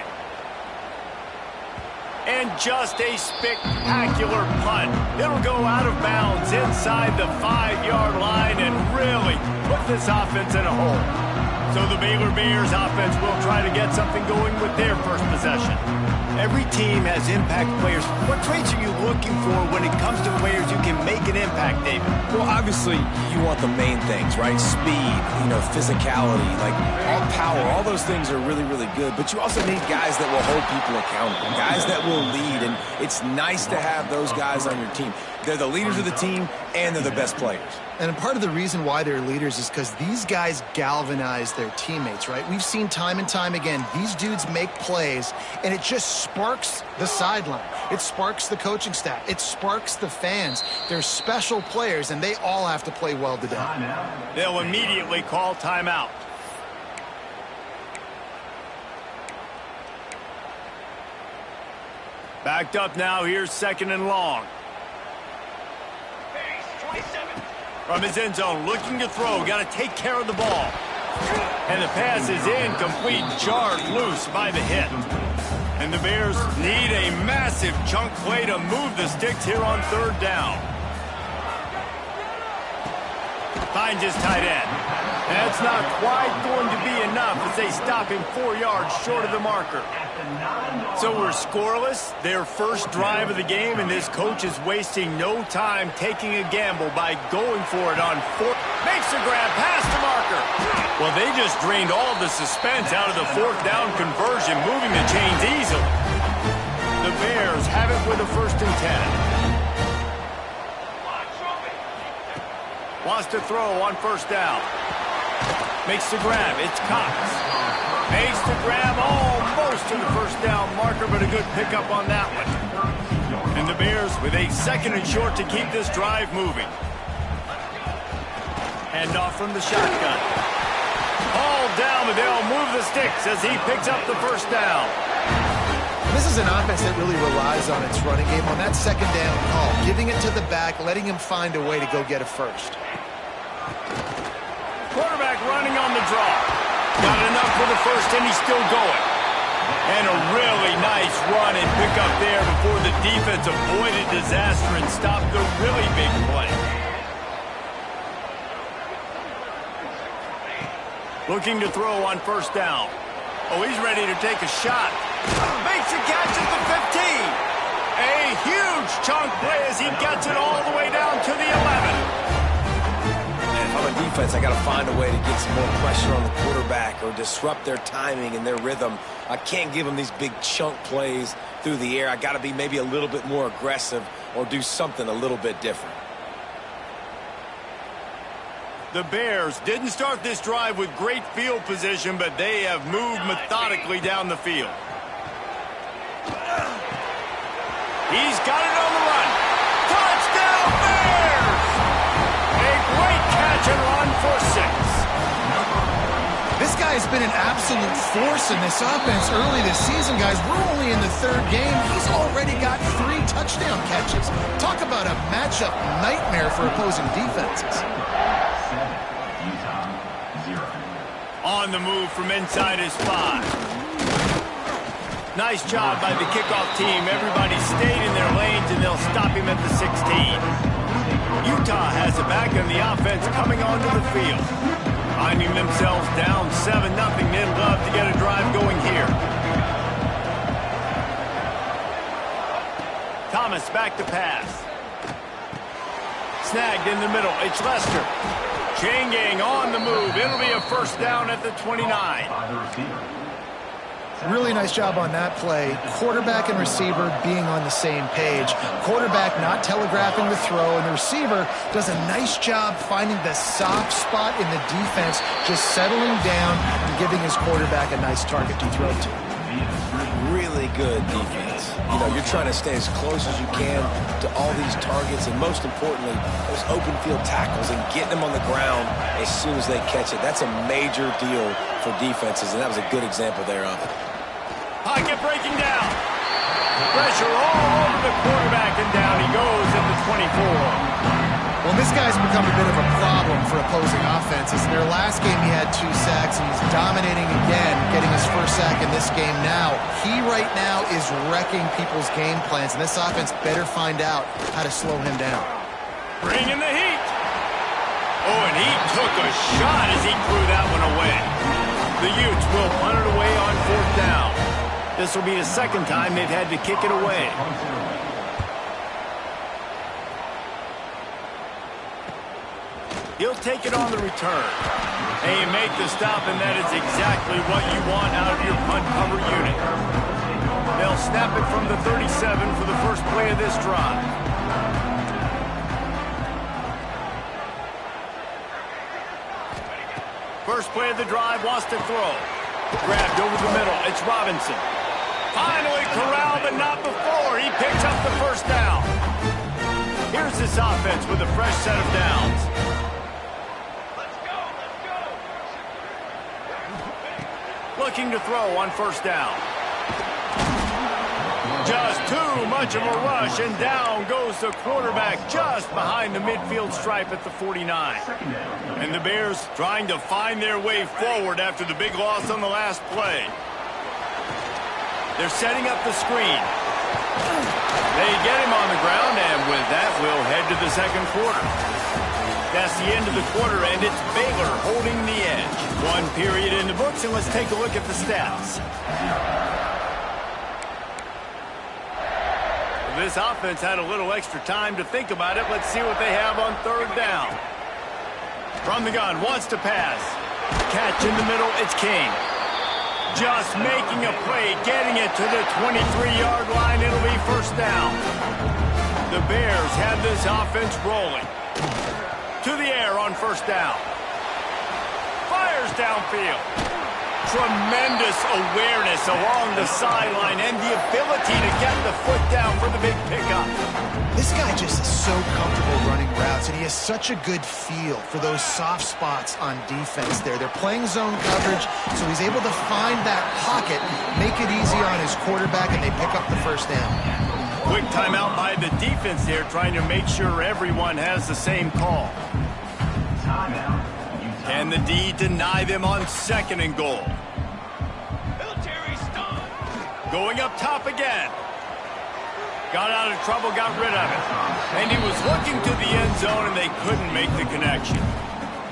And just a spectacular punt. It'll go out of bounds inside the 5-yard line and really put this offense in a hole. So the Baylor Bears offense will try to get something going with their first possession. Every team has impact players. What traits are you looking for when it comes to players who can make an impact, David? Well, obviously, you want the main things, right? Speed, physicality, like all power. All those things are really, really good. But you also need guys that will hold people accountable, guys that will lead. And it's nice to have those guys on your team. They're the leaders of the team, and they're the best players. And part of the reason why they're leaders is because these guys galvanize their teammates, right? We've seen time and time again, these dudes make plays, and it just sparks the sideline. It sparks the coaching staff. It sparks the fans. They're special players, and they all have to play well today. They'll immediately call timeout. Backed up now. Here's 2nd and long. From his end zone, looking to throw. Got to take care of the ball. And the pass is incomplete, jarred loose by the hit. And the Bears need a massive chunk play to move the sticks here on 3rd down. Finds his tight end. That's not quite going to be enough as they stop him 4 yards short of the marker. So we're scoreless, their first drive of the game, and this coach is wasting no time taking a gamble by going for it on 4th. Makes the grab past the marker. Well, they just drained all the suspense out of the 4th down conversion, moving the chains easily. The Bears have it with a 1st and 10. Wants to throw on 1st down. Makes the grab. It's Cox. Makes the grab almost to the 1st down marker, but a good pickup on that one. And the Bears with a 2nd and short to keep this drive moving. Handoff from the shotgun. All down, but they'll move the sticks as he picks up the 1st down. This is an offense that really relies on its running game on that 2nd down call, giving it to the back, letting him find a way to go get a first. Quarterback running on the draw. Got enough for the first, and he's still going. And a really nice run and pick up there before the defense avoided disaster and stopped the really big play. Looking to throw on 1st down. Oh, he's ready to take a shot. Makes a catch at the 15. A huge chunk play as he gets it all the way down to the 11. On the defense, I got to find a way to get some more pressure on the quarterback or disrupt their timing and their rhythm. I can't give them these big chunk plays through the air. I got to be maybe a little bit more aggressive or do something a little bit different. The Bears didn't start this drive with great field position, but they have moved methodically down the field. He's got it on the run. Touchdown Bears! A great catch and run for 6. This guy has been an absolute force in this offense early this season, guys. We're only in the 3rd game. He's already got 3 touchdown catches. Talk about a matchup nightmare for opposing defenses. On the move from inside his 5. Nice job by the kickoff team. Everybody stayed in their lanes, and they'll stop him at the 16. Utah has it back, and the offense coming onto the field. Finding themselves down 7-0. They'd love to get a drive going here. Thomas back to pass. Snagged in the middle. It's Lester. Chain gang on the move. It'll be a first down at the 29. Really nice job on that play. Quarterback and receiver being on the same page. Quarterback not telegraphing the throw, and the receiver does a nice job finding the soft spot in the defense, just settling down and giving his quarterback a nice target to throw to. Really good defense. You know, you're trying to stay as close as you can to all these targets, and most importantly, those open field tackles and getting them on the ground as soon as they catch it. That's a major deal for defenses, and that was a good example there of it. Pocket breaking down. Pressure all over the quarterback, and down he goes at the 24. Well, this guy's become a bit of a problem for opposing offenses. In their last game, he had 2 sacks, and he's dominating again, getting his first sack in this game now. He right now is wrecking people's game plans, and this offense better find out how to slow him down. Bringing the heat. Oh, and he took a shot as he threw that one away. The Utes will punt it away on 4th down. This will be the 2nd time they've had to kick it away. He'll take it on the return. They make the stop, and that is exactly what you want out of your punt cover unit. They'll snap it from the 37 for the first play of this drive. First play of the drive, wants to throw. Grabbed over the middle. It's Robinson. Finally corralled, but not before. He picks up the first down. Here's this offense with a fresh set of downs. Looking to throw on 1st down. Just too much of a rush, and down goes the quarterback just behind the midfield stripe at the 49. And the Bears trying to find their way forward after the big loss on the last play. They're setting up the screen. They get him on the ground, and with that, we'll head to the 2nd quarter. That's the end of the quarter, and it's Baylor holding the edge. 1 period in the books, and let's take a look at the stats. This offense had a little extra time to think about it. Let's see what they have on 3rd down. From the gun, wants to pass. Catch in the middle, it's King. Just making a play, getting it to the 23-yard line. It'll be 1st down. The Bears have this offense rolling. To the air on 1st down. Fires downfield. Tremendous awareness along the sideline and the ability to get the foot down for the big pickup. This guy just is so comfortable running routes, and he has such a good feel for those soft spots on defense there. They're playing zone coverage, so he's able to find that pocket, make it easy on his quarterback, and they pick up the 1st down. Quick timeout by the defense there, trying to make sure everyone has the same call. Can the D deny them on 2nd and goal? Going up top again. Got out of trouble, got rid of it. And he was looking to the end zone, and they couldn't make the connection.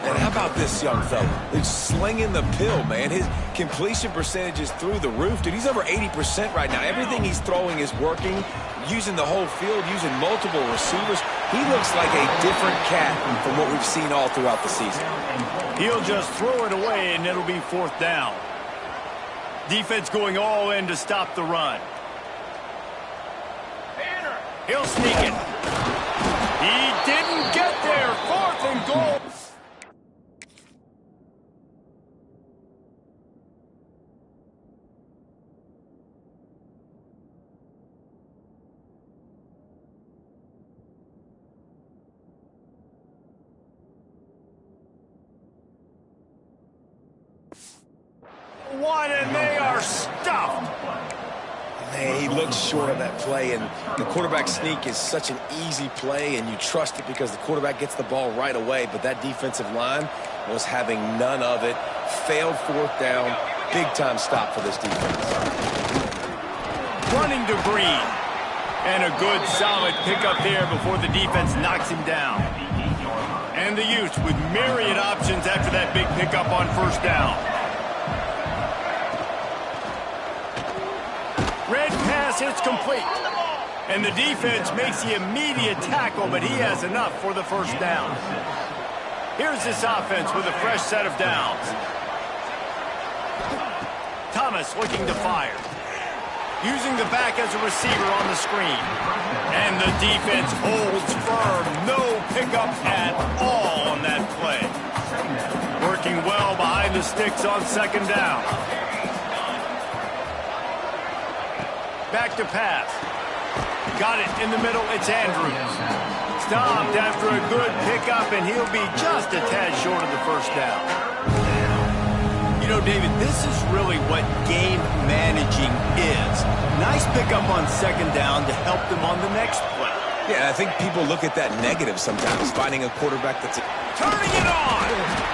And how about this young fella? He's slinging the pill, man. His completion percentage is through the roof. Dude, he's over 80% right now. Everything he's throwing is working, using the whole field, using multiple receivers. He looks like a different cat from what we've seen all throughout the season. He'll just throw it away, and it'll be 4th down. Defense going all in to stop the run. He'll sneak it. He didn't get there. 4th and goal. one, and they are stuffed. Man, he looks short of that play, and the quarterback sneak is such an easy play, and you trust it because the quarterback gets the ball right away, but that defensive line was having none of it. Failed fourth down. Big-time stop for this defense. Running to Green. And a good, solid pickup there before the defense knocks him down. And the Utes with myriad options after that big pickup on first down. Red pass hits complete. And the defense makes the immediate tackle, but he has enough for the first down. Here's this offense with a fresh set of downs. Thomas looking to fire. Using the back as a receiver on the screen. And the defense holds firm. No pickup at all on that play. Working well behind the sticks on second down. Back to pass. Got it in the middle. It's Andrews. Stopped after a good pickup, and he'll be just a tad short of the first down. You know, David, this is really what game managing is. Nice pickup on second down to help them on the next play. Yeah, I think people look at that negative sometimes, finding a quarterback that's... Turning it on!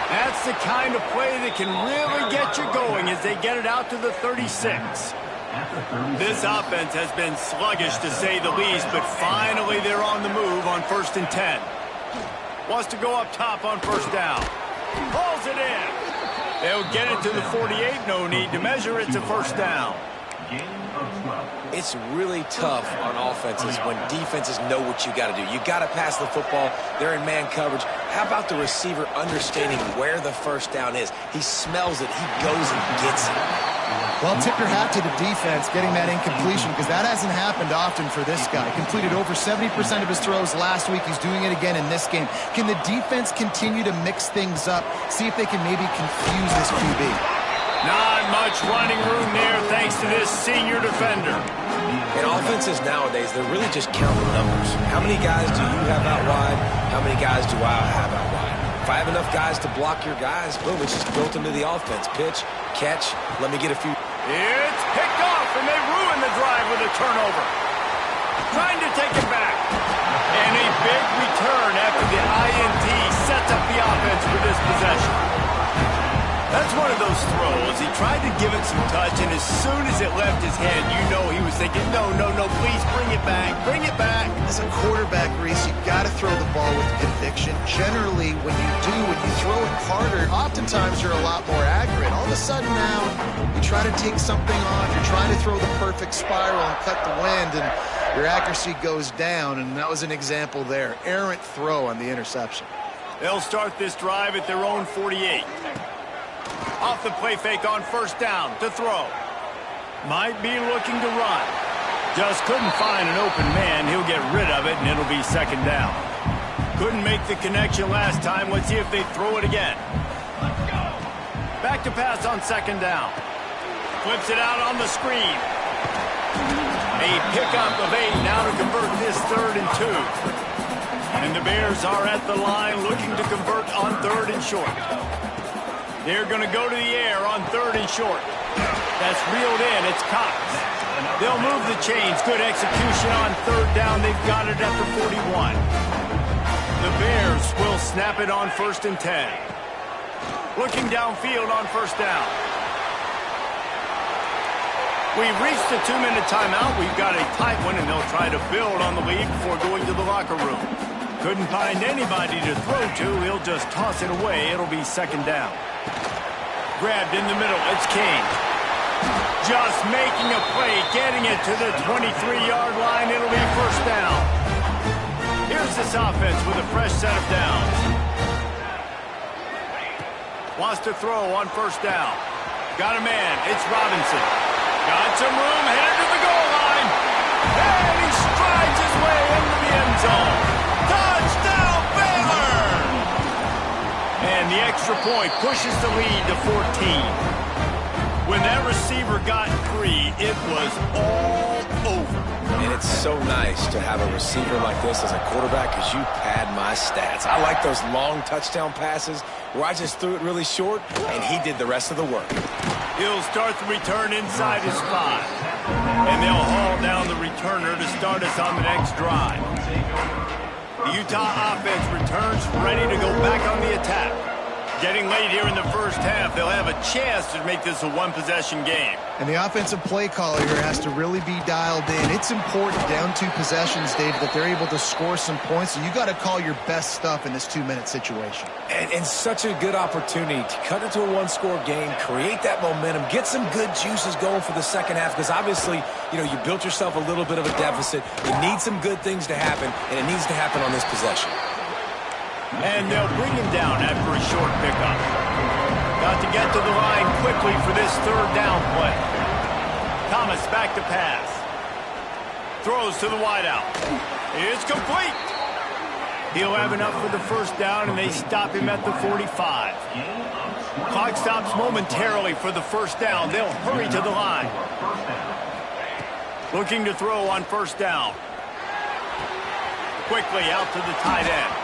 That's the kind of play that can really get you going as they get it out to the 36. This offense has been sluggish, to say the least, but finally they're on the move on 1st and 10. Wants to go up top on first down. Pulls it in. They'll get it to the 48. No need to measure. It's a first down. It's really tough on offenses when defenses know what you got to do. You got to pass the football. They're in man coverage. How about the receiver understanding where the first down is? He smells it. He goes and gets it. Well, tip your hat to the defense getting that incompletion, because that hasn't happened often for this guy. Completed over 70% of his throws last week. He's doing it again in this game. Can the defense continue to mix things up? See if they can maybe confuse this QB. Not much running room there thanks to this senior defender. In offenses nowadays, they're really just counting numbers. How many guys do you have out wide? How many guys do I have out wide? If I have enough guys to block your guys, boom, it's just built into the offense. Pitch, catch, let me get a few. It's picked off, and they ruin the drive with a turnover. Trying to take it back. And a big return after the INT sets up the offense for this possession. That's one of those throws. He tried to give it some touch, and as soon as it left his head, you know he was thinking, no, please bring it back. Bring it back. As a quarterback, Reese, you got to throw the ball with conviction. Generally, when you throw it harder, oftentimes you're a lot more accurate. All of a sudden now, you try to take something off, you're trying to throw the perfect spiral and cut the wind, and your accuracy goes down, and that was an example there. Errant throw on the interception. They'll start this drive at their own 48. Off the play fake on first down to throw. Might be looking to run. Just couldn't find an open man. He'll get rid of it, and it'll be second down. Couldn't make the connection last time. Let's see if they throw it again. Back to pass on second down. Flips it out on the screen. A pickup of 8 now to convert this 3rd and 2. And the Bears are at the line looking to convert on 3rd and short. They're going to go to the air on 3rd and short. That's reeled in. It's Cox. They'll move the chains. Good execution on 3rd down. They've got it at the 41. The Bears will snap it on 1st and 10. Looking downfield on first down. We've reached a 2-minute timeout. We've got a tight one, and they'll try to build on the lead before going to the locker room. Couldn't find anybody to throw to. He'll just toss it away. It'll be second down. Grabbed in the middle. It's King. Just making a play, getting it to the 23-yard line. It'll be first down. Here's this offense with a fresh set of downs. Wants to throw on first down. Got a man. It's Robinson. Got some room. Headed to the goal line. And he strides his way into the end zone. Touchdown, Baylor! And the extra point pushes the lead to 14. When that receiver got free, it was all over. And it's so nice to have a receiver like this as a quarterback because you pad my stats. I like those long touchdown passes where I just threw it really short, and he did the rest of the work. He'll start the return inside his 5. And they'll haul down the returner to start us on the next drive. The Utah offense returns ready to go back on the attack. Getting late here in the first half, they'll have a chance to make this a one-possession game. And the offensive play caller here has to really be dialed in. It's important down 2 possessions, David, that they're able to score some points. So you got to call your best stuff in this 2-minute situation. And such a good opportunity to cut into a one-score game, create that momentum, get some good juices going for the second half. Because obviously, you built yourself a little bit of a deficit. You need some good things to happen, and it needs to happen on this possession. And they'll bring him down after a short pickup. Got to get to the line quickly for this third down play. Thomas back to pass. Throws to the wideout. It's complete. He'll have enough for the first down, and they stop him at the 45. Clock stops momentarily for the first down. They'll hurry to the line. Looking to throw on first down. Quickly out to the tight end.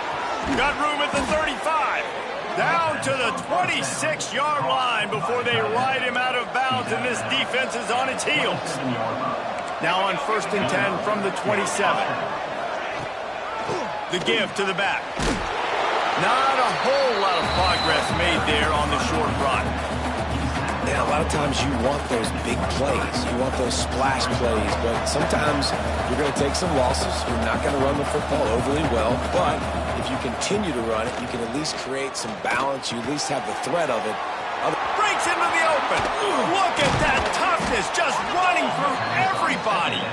Got room at the 35. Down to the 26-yard line before they ride him out of bounds, and this defense is on its heels. Now on 1st and 10 from the 27. The give to the back. Not a whole lot of progress made there on the short run. Yeah, a lot of times you want those big plays. You want those splash plays, but sometimes you're going to take some losses. You're not going to run the football overly well, but if you continue to run it, you can at least create some balance. You at least have the threat of it. Breaks into the open. Look at that toughness, just running through everybody.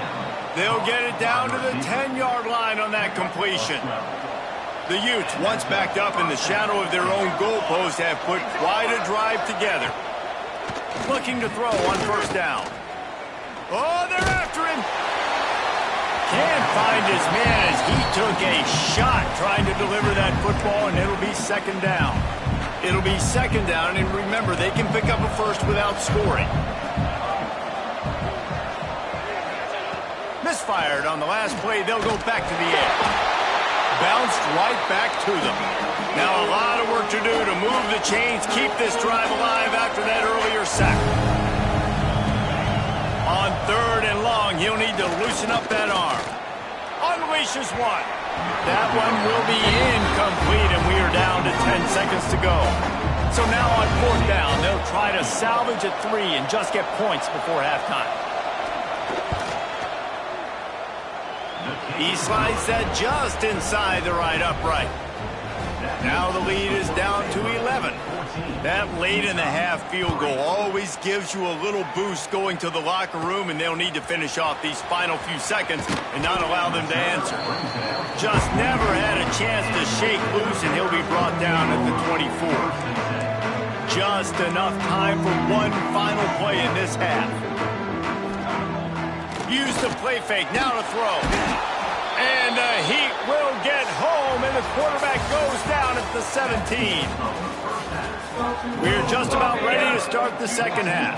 They'll get it down to the 10-yard line on that completion. The Utes, once backed up in the shadow of their own goalpost, have put quite a drive together. Looking to throw on first down. Oh, they're after him. Can't find his man as he took a shot trying to deliver that football, and it'll be second down. It'll be second down, and remember, they can pick up a first without scoring. Misfired on the last play. They'll go back to the air. Bounced right back to them. Now a lot of work to do to move the chains, keep this drive alive after that earlier sack. On 3rd and long, he'll need to loosen up that arm. Unleashes one. That one will be incomplete, and we are down to 10 seconds to go. So now on 4th down, they'll try to salvage a 3 and just get points before halftime. He slides that just inside the right upright. Now the lead is down to 11. That late in the half field goal always gives you a little boost going to the locker room, and they'll need to finish off these final few seconds and not allow them to answer. Just never had a chance to shake loose, and he'll be brought down at the 24. Just enough time for one final play in this half. Use the play fake, now to throw. And the Heat will get home, and the quarterback goes down at the 17. We're just about ready to start the second half.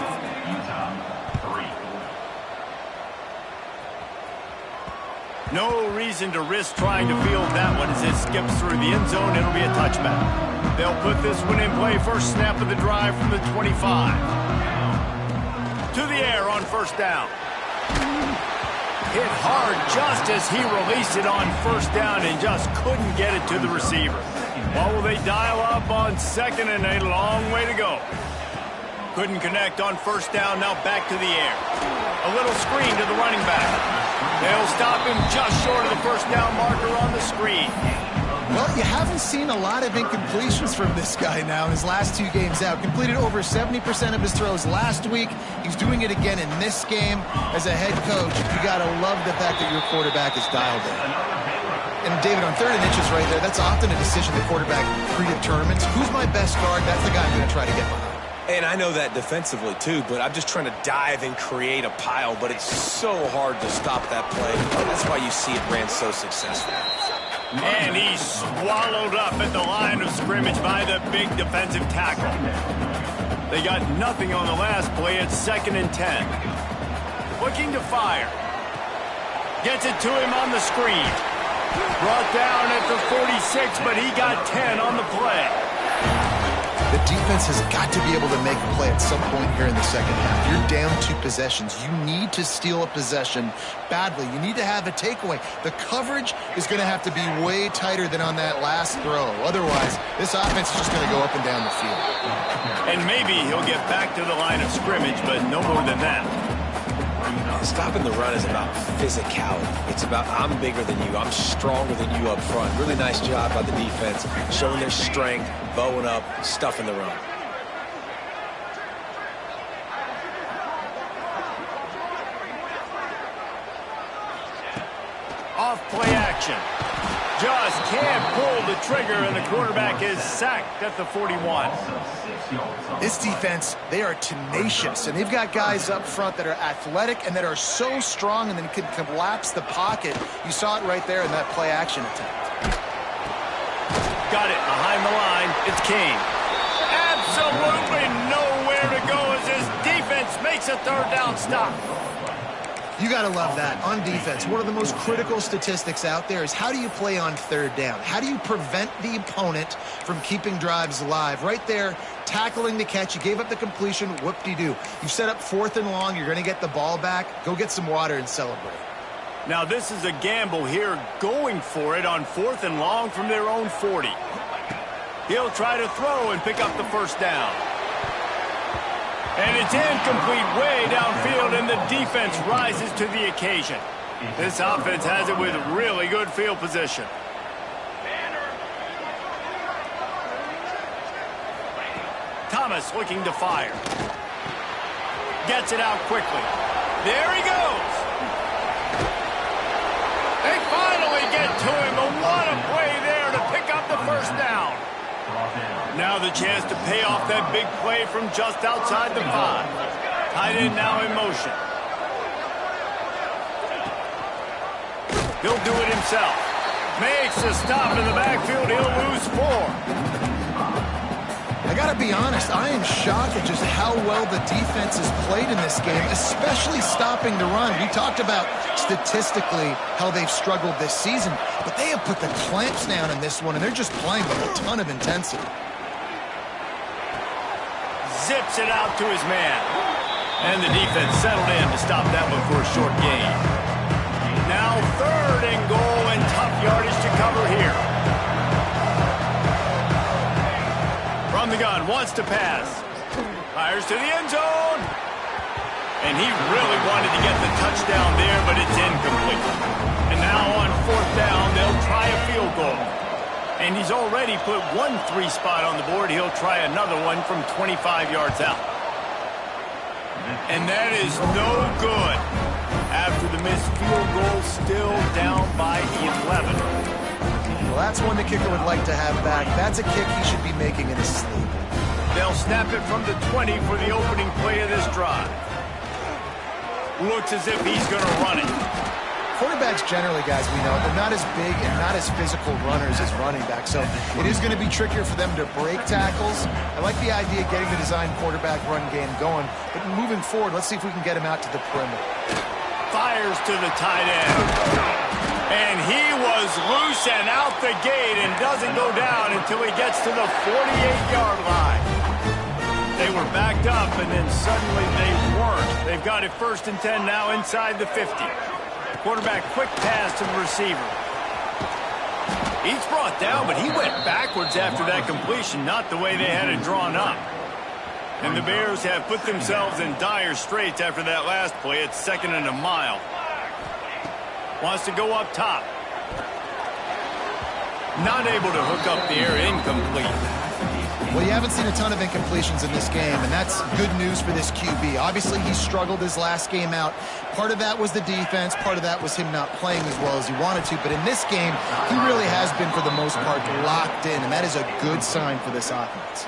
No reason to risk trying to field that one as it skips through the end zone. It'll be a touchback. They'll put this one in play. First snap of the drive from the 25. To the air on first down. Hit hard just as he released it on first down and just couldn't get it to the receiver. What will they dial up on second, and a long way to go? Couldn't connect on first down, now back to the air. A little screen to the running back. They'll stop him just short of the first down marker on the screen. Well, you haven't seen a lot of incompletions from this guy now in his last 2 games out. Completed over 70% of his throws last week. He's doing it again in this game. As a head coach, you got to love the fact that your quarterback is dialed in. And David, on 3rd and inches right there, that's often a decision the quarterback predetermines. Who's my best guard? That's the guy I'm going to try to get behind. And I know that defensively, too, but I'm just trying to dive and create a pile, but it's so hard to stop that play. That's why you see it ran so successful. And he's swallowed up at the line of scrimmage by the big defensive tackle. They got nothing on the last play. It's 2nd and 10. Looking to fire. Gets it to him on the screen. Brought down at the 46, but he got 10 on the play. The defense has got to be able to make a play at some point here in the second half. You're down 2 possessions. You need to steal a possession badly. You need to have a takeaway. The coverage is going to have to be way tighter than on that last throw. Otherwise, this offense is just going to go up and down the field. And maybe he'll get back to the line of scrimmage, but no more than that. Stopping the run is about physicality. It's about I'm bigger than you. I'm stronger than you up front. Really nice job by the defense, showing their strength, bowing up, stuffing the run. Off play action. Just can't pull the trigger, and the quarterback is sacked at the 41. This defense, they are tenacious, and they've got guys up front that are athletic and that are so strong and then can collapse the pocket. You saw it right there in that play action attempt. Got it behind the line. It's Kane. Absolutely nowhere to go as his defense makes a third down stop. You got to love that. On defense, one of the most critical statistics out there is how do you play on third down? How do you prevent the opponent from keeping drives alive? Right there, tackling the catch. You gave up the completion. Whoop-de-doo. You set up 4th and long. You're going to get the ball back. Go get some water and celebrate. Now, this is a gamble here, going for it on 4th and long from their own 40. He'll try to throw and pick up the first down. And it's incomplete way downfield, and the defense rises to the occasion. This offense has it with really good field position. Thomas looking to fire. Gets it out quickly. There he goes. They finally get to him, but what a play there to pick up the first down. Now the chance to pay off that big play from just outside the 5. Tight end now in motion. He'll do it himself. Makes a stop in the backfield. He'll lose 4. I got to be honest, I am shocked at just how well the defense has played in this game, especially stopping the run. We talked about statistically how they've struggled this season, but they have put the clamps down in this one, and they're just playing with a ton of intensity. Zips it out to his man. And the defense settled in to stop that one for a short gain. Now 3rd and goal, and tough yardage to cover here. From the gun, wants to pass. Fires to the end zone. And he really wanted to get the touchdown there, but it's incomplete. And now on 4th down, they'll try a field goal. And he's already put 1 3 spot on the board. He'll try another one from 25 yards out. And that is no good. After the missed field goal, still down by 11. Well, that's one the kicker would like to have back. That's a kick he should be making in his sleep. They'll snap it from the 20 for the opening play of this drive. Looks as if he's going to run it. Quarterbacks generally, guys, we know, they're not as big and not as physical runners as running backs, so it is going to be trickier for them to break tackles. I like the idea of getting the design quarterback run game going, but moving forward, let's see if we can get him out to the perimeter. Fires to the tight end. And he was loose and out the gate and doesn't go down until he gets to the 48-yard line. They were backed up, and then suddenly they weren't. They've got it 1st and 10 now inside the 50. Quarterback quick pass to the receiver. He's brought down, but he went backwards after that completion, not the way they had it drawn up. And the Bears have put themselves in dire straits after that last play. It's 2nd and a mile. Wants to go up top. Not able to hook up the air, incomplete. Well, you haven't seen a ton of incompletions in this game, and that's good news for this QB. Obviously, he struggled his last game out. Part of that was the defense. Part of that was him not playing as well as he wanted to. But in this game, he really has been, for the most part, locked in, and that is a good sign for this offense.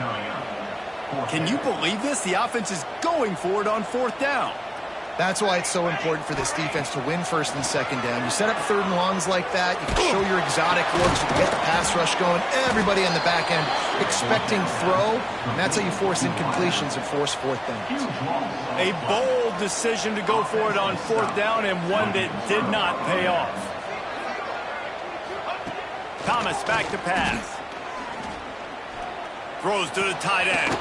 Can you believe this? The offense is going for it on 4th down. That's why it's so important for this defense to win 1st and 2nd down. You set up 3rd and longs like that, you can show your exotic looks, you can get the pass rush going, everybody on the back end expecting throw, and that's how you force incompletions and force 4th downs. A bold decision to go for it on 4th down, and one that did not pay off. Thomas back to pass. Throws to the tight end.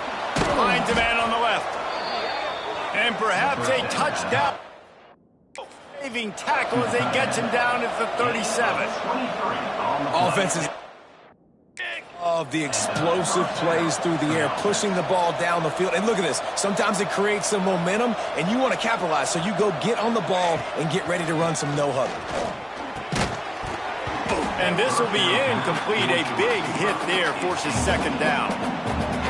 Finds a man on the left. And perhaps a touchdown. Saving tackle as they gets him down at the 37. Offenses of the explosive plays through the air, pushing the ball down the field. And look at this. Sometimes it creates some momentum, and you want to capitalize. So you go get on the ball and get ready to run some no-huddle. And this will be incomplete. A big hit there forces second down.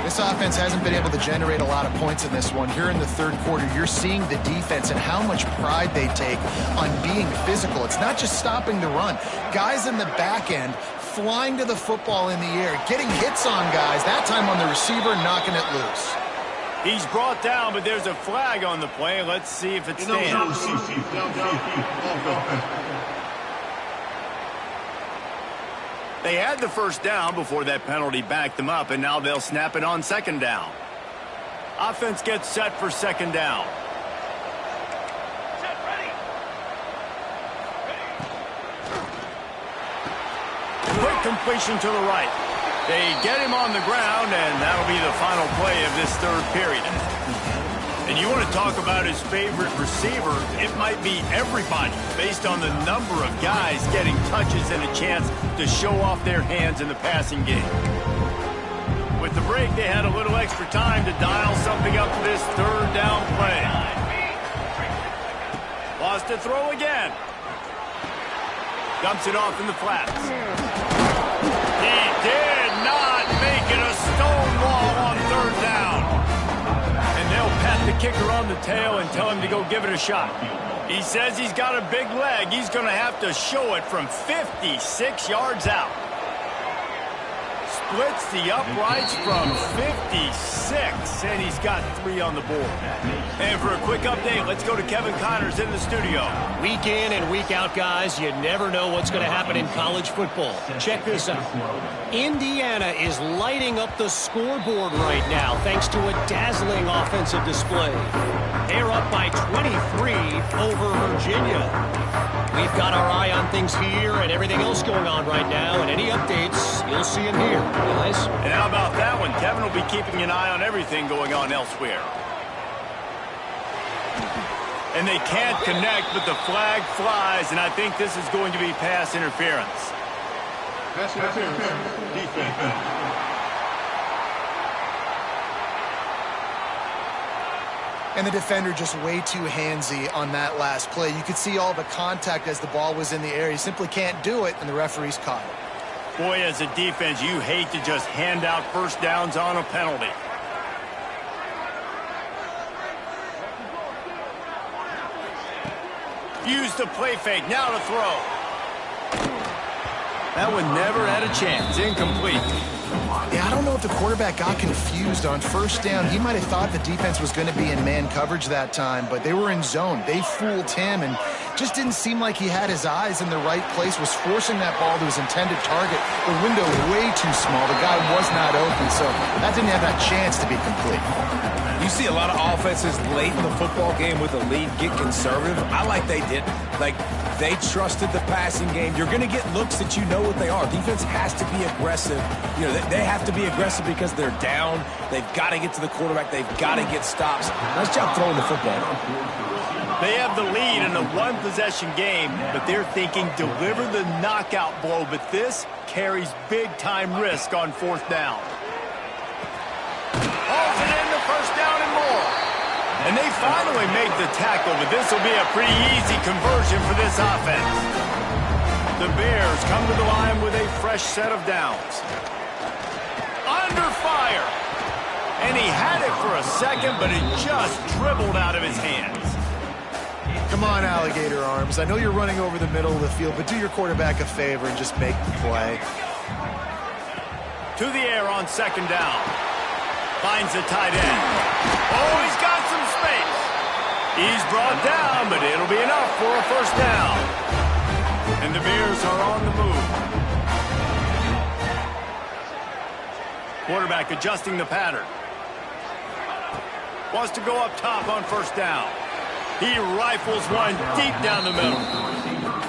This offense hasn't been able to generate a lot of points in this one. Here in the third quarter, you're seeing the defense and how much pride they take on being physical. It's not just stopping the run. Guys in the back end flying to the football in the air, getting hits on guys, that time on the receiver, knocking it loose. He's brought down, but there's a flag on the play. Let's see if it stands. They had the first down before that penalty backed them up, and now they'll snap it on second down. Offense gets set for second down. Quick completion to the right. They get him on the ground, and that'll be the final play of this third period. And you want to talk about his favorite receiver, it might be everybody based on the number of guys getting touches and a chance to show off their hands in the passing game. With the break, they had a little extra time to dial something up for this third down play. Lost to throw again. Dumps it off in the flats. He did not make it a stonewall on third down. And they'll pat the kicker on the tail and tell him to go give it a shot. He says he's got a big leg. He's going to have to show it from 56 yards out. Splits the uprights from 56, and he's got 3 on the board. And for a quick update, let's go to Kevin Connors in the studio. Week in and week out, guys, you never know what's going to happen in college football. Check this out. Indiana is lighting up the scoreboard right now thanks to a dazzling offensive display. They're up by 23 over Virginia. We've got our eye on things here and everything else going on right now, and any updates, you'll see them here, guys. And how about that one? Kevin will be keeping an eye on everything going on elsewhere. And they can't connect, but the flag flies, and I think this is going to be pass interference. Pass interference. Defense. And the defender just way too handsy on that last play. You could see all the contact as the ball was in the air. He simply can't do it, and the referee's caught it. Boy, as a defense, you hate to just hand out first downs on a penalty. Use the play fake, now to throw. That one never had a chance, incomplete. Yeah, I don't know if the quarterback got confused on first down. He might have thought the defense was going to be in man coverage that time, but they were in zone. They fooled him and just didn't seem like he had his eyes in the right place, was forcing that ball to his intended target. The window way too small. The guy was not open, so that didn't have that chance to be complete. You see a lot of offenses late in the football game with a lead get conservative. I like they didn't. Like, they trusted the passing game. You're going to get looks that you know what they are. Defense has to be aggressive. You know, they have to be aggressive because they're down. They've got to get to the quarterback. They've got to get stops. Nice job throwing the football. They have the lead in a one-possession game, but they're thinking deliver the knockout blow. But this carries big-time risk on fourth down. Hauls it in, the first down and more. And they finally make the tackle, but this will be a pretty easy conversion for this offense. The Bears come to the line with a fresh set of downs. Under fire. And he had it for a second, but it just dribbled out of his hands. Come on, alligator arms. I know you're running over the middle of the field, but do your quarterback a favor and just make the play. To the air on second down. Finds the tight end. Oh, he's got some space. He's brought down, but it'll be enough for a first down. And the Bears are on the move. Quarterback adjusting the pattern. Wants to go up top on first down. He rifles one deep down the middle.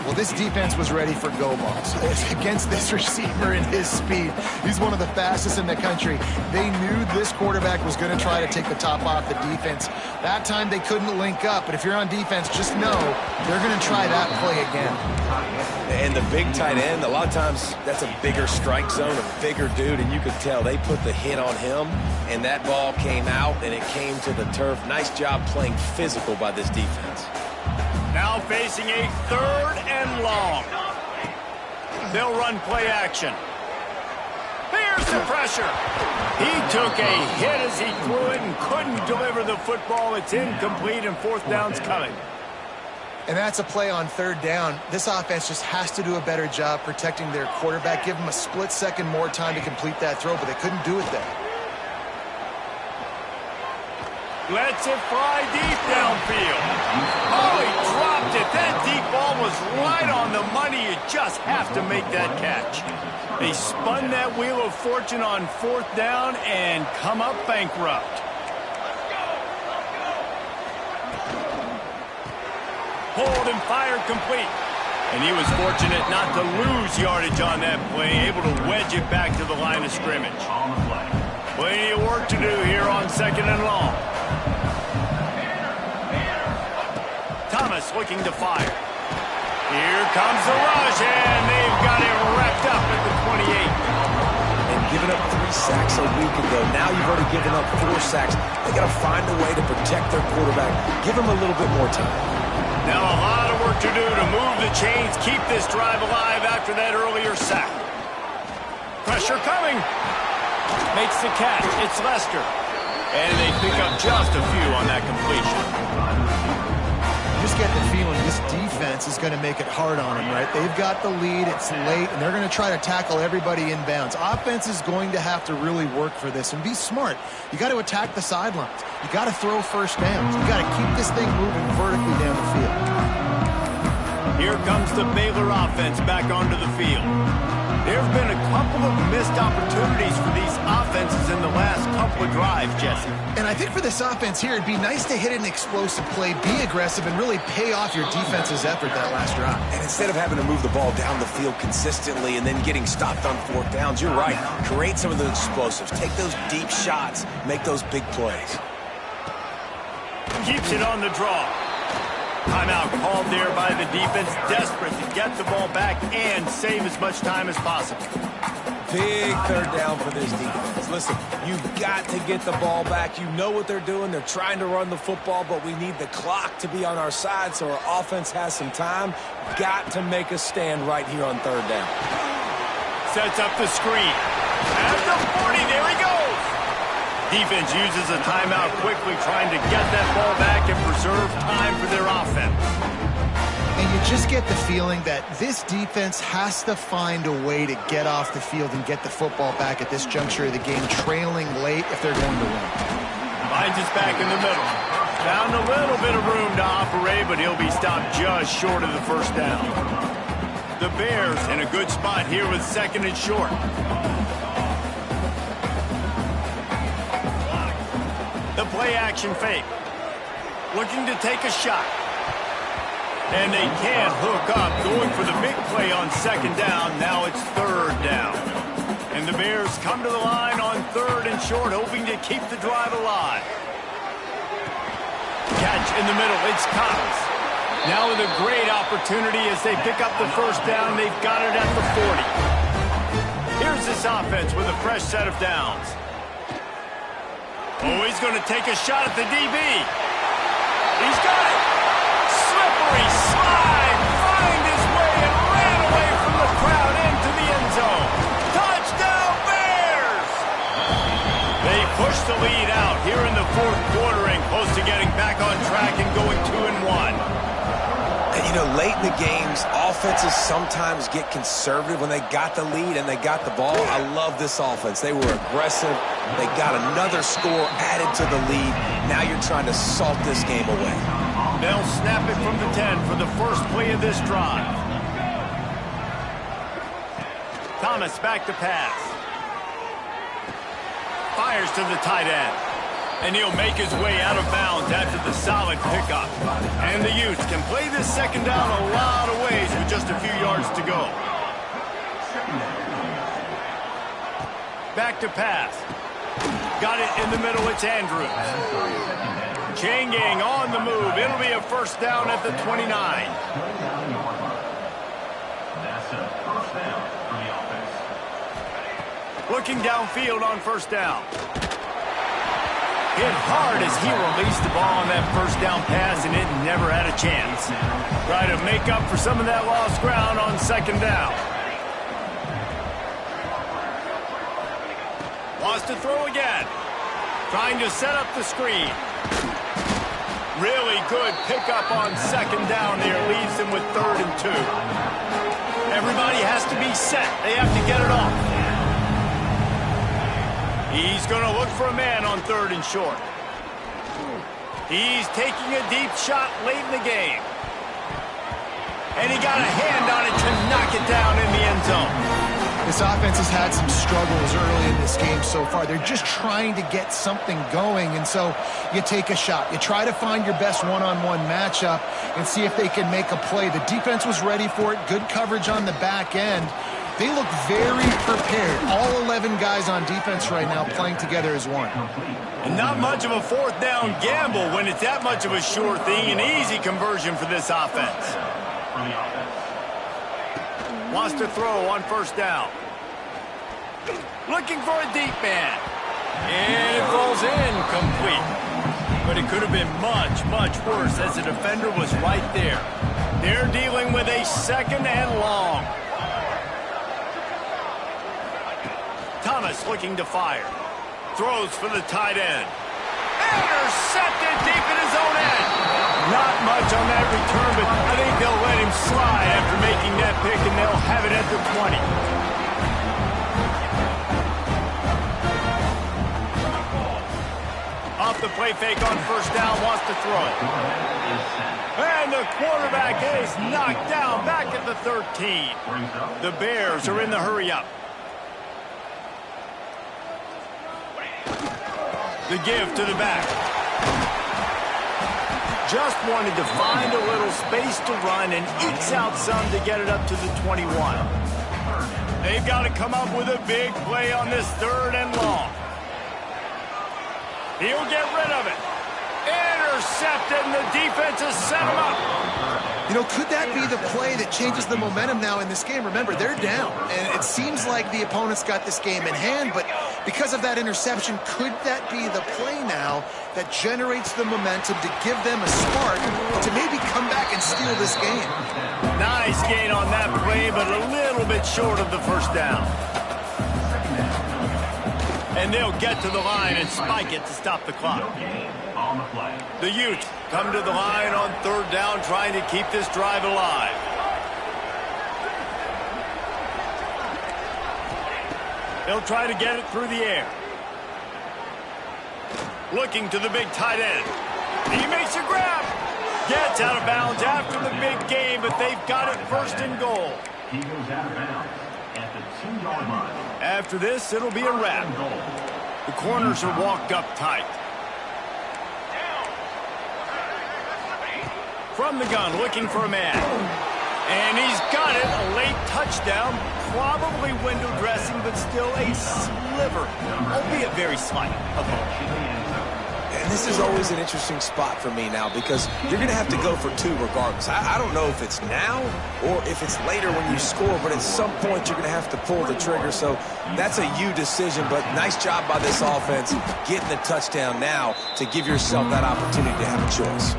Well, this defense was ready for go balls. Against this receiver and his speed, he's one of the fastest in the country. They knew this quarterback was going to try to take the top off the defense. That time they couldn't link up, but if you're on defense, just know they're going to try that play again. And the big tight end, a lot of times that's a bigger strike zone, a bigger dude, and you could tell they put the hit on him, and that ball came out, and it came to the turf. Nice job playing physical by this defense. Now facing a 3rd and long. They'll run play action. Here's the pressure. He took a hit as he threw it and couldn't deliver the football. It's incomplete, and 4th down's coming. And that's a play on 3rd down. This offense just has to do a better job protecting their quarterback. Give them a split second more time to complete that throw, but they couldn't do it there. Lets it fly deep downfield. Oh, he dropped it. That deep ball was right on the money. You just have to make that catch. They spun that wheel of fortune on 4th down and come up bankrupt. Hold and fire complete. And he was fortunate not to lose yardage on that play, able to wedge it back to the line of scrimmage. Plenty of work to do here on 2nd and long. Thomas looking to fire. Here comes the rush, and they've got it wrapped up at the 28. And giving up 3 sacks a week ago, now you've already given up 4 sacks. They got to find a way to protect their quarterback. Give him a little bit more time. Now a lot of work to do to move the chains, keep this drive alive after that earlier sack. Pressure coming. Makes the catch. It's Lester. And they pick up just a few on that completion. Just get the feeling this defense is going to make it hard on them, right? They've got the lead, it's late, and they're going to try to tackle everybody inbounds. Offense is going to have to really work for this and be smart. You got to attack the sidelines. You got to throw 1st downs. You got to keep this thing moving vertically down the field. Here comes the Baylor offense back onto the field. There have been a couple of missed opportunities for these offenses in the last couple of drives, Jesse. And I think for this offense here, it'd be nice to hit an explosive play, be aggressive, and really pay off your defense's effort that last drive. And instead of having to move the ball down the field consistently and then getting stopped on 4th downs, you're right. Create some of those explosives. Take those deep shots. Make those big plays. Keeps it on the draw. Timeout called there by the defense, desperate to get the ball back and save as much time as possible. Big 3rd down for this defense. Listen, you've got to get the ball back. You know what they're doing. They're trying to run the football, but we need the clock to be on our side so our offense has some time. Got to make a stand right here on 3rd down. Sets up the screen. At the 40, there he goes. Defense uses a timeout quickly, trying to get that ball back and preserve time for their offense. And you just get the feeling that this defense has to find a way to get off the field and get the football back at this juncture of the game, trailing late if they're going to win. Finds us back in the middle. Found a little bit of room to operate, but he'll be stopped just short of the 1st down. The Bears in a good spot here with 2nd and short. The play-action fake. Looking to take a shot. And they can't hook up. Going for the big play on 2nd down. Now it's 3rd down. And the Bears come to the line on 3rd and short, hoping to keep the drive alive. Catch in the middle. It's Cox. Now with a great opportunity as they pick up the 1st down. They've got it at the 40. Here's this offense with a fresh set of downs. Oh, he's going to take a shot at the DB. He's got it. Slippery slide. Find his way and ran away from the crowd into the end zone. Touchdown, Bears! They push the lead out here in the 4th quarter and close to getting back on track and going 2-1. You know, late in the games, offenses sometimes get conservative when they got the lead and they got the ball. I love this offense. They were aggressive. They got another score added to the lead. Now you're trying to salt this game away. They'll snap it from the 10 for the first play of this drive. Thomas back to pass. Fires to the tight end. And he'll make his way out of bounds after the solid pickup. And the Utes can play this second down a lot of ways with just a few yards to go. Back to pass. Got it in the middle. It's Andrews. Chain gang on the move. It'll be a first down at the 29. Looking downfield on first down. Hit hard as he released the ball on that first down pass, and it never had a chance. Try to make up for some of that lost ground on second down. Wants to throw again. Trying to set up the screen. Really good pickup on second down there. Leaves him with 3rd and 2. Everybody has to be set. They have to get it off. He's going to look for a man on 3rd and short. He's taking a deep shot late in the game. And he got a hand on it to knock it down in the end zone. This offense has had some struggles early in this game so far. They're just trying to get something going, and so you take a shot. You try to find your best one-on-one matchup and see if they can make a play. The defense was ready for it. Good coverage on the back end. They look very prepared. All 11 guys on defense right now playing together as one. And not much of a fourth down gamble when it's that much of a sure thing. An easy conversion for this offense. Wants to throw on first down. Looking for a deep man. And it falls incomplete. But it could have been much, much worse as the defender was right there. They're dealing with a 2nd and long. Thomas looking to fire. Throws for the tight end. Intercepted deep in his own end. Not much on that return, but I think they'll let him slide after making that pick, and they'll have it at the 20. Off the play fake on first down, wants to throw. And the quarterback is knocked down back at the 13. The Bears are in the hurry-up. The give to the back. Just wanted to find a little space to run and ekes out some to get it up to the 21. They've got to come up with a big play on this 3rd and long. He'll get rid of it. Intercepted, and the defense has set him up. You know, could that be the play that changes the momentum now in this game? Remember, they're down, and it seems like the opponent's got this game in hand, but because of that interception, could that be the play now that generates the momentum to give them a spark to maybe come back and steal this game? Nice gain on that play, but a little bit short of the first down. And they'll get to the line and spike it to stop the clock. The Utes come to the line on 3rd down, trying to keep this drive alive. They'll try to get it through the air. Looking to the big tight end. He makes a grab. Gets out of bounds after the big game, but they've got it 1st and goal. He goes out of bounds at the 2-yard line. After this, it'll be a wrap. The corners are walked up tight. From the gun, looking for a man. And he's got it. A late touchdown. Probably window dressing, but still a sliver, albeit very slight, of hope. And this is always an interesting spot for me now because you're going to have to go for 2 regardless. I don't know if it's now or if it's later when you score, but at some point you're going to have to pull the trigger. So that's a you decision, but nice job by this offense getting the touchdown now to give yourself that opportunity to have a choice.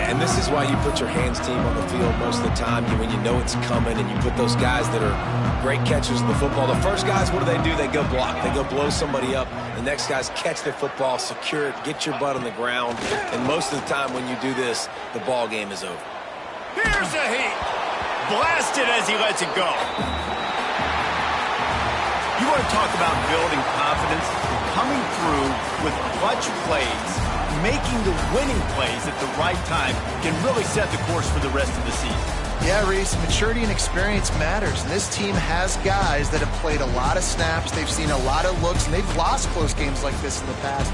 And this is why you put your hands team on the field most of the time when you know it's coming, and you put those guys that are great catchers of the football. The first guys, what do? They go block. They go blow somebody up. The next guys catch the football, secure it, get your butt on the ground. And most of the time when you do this, the ball game is over. Here's a heat. Blasted as he lets it go. You want to talk about building confidence? Coming through with clutch plays, making the winning plays at the right time can really set the course for the rest of the season. Yeah, Reese, maturity and experience matters, and this team has guys that have played a lot of snaps, they've seen a lot of looks, and they've lost close games like this in the past.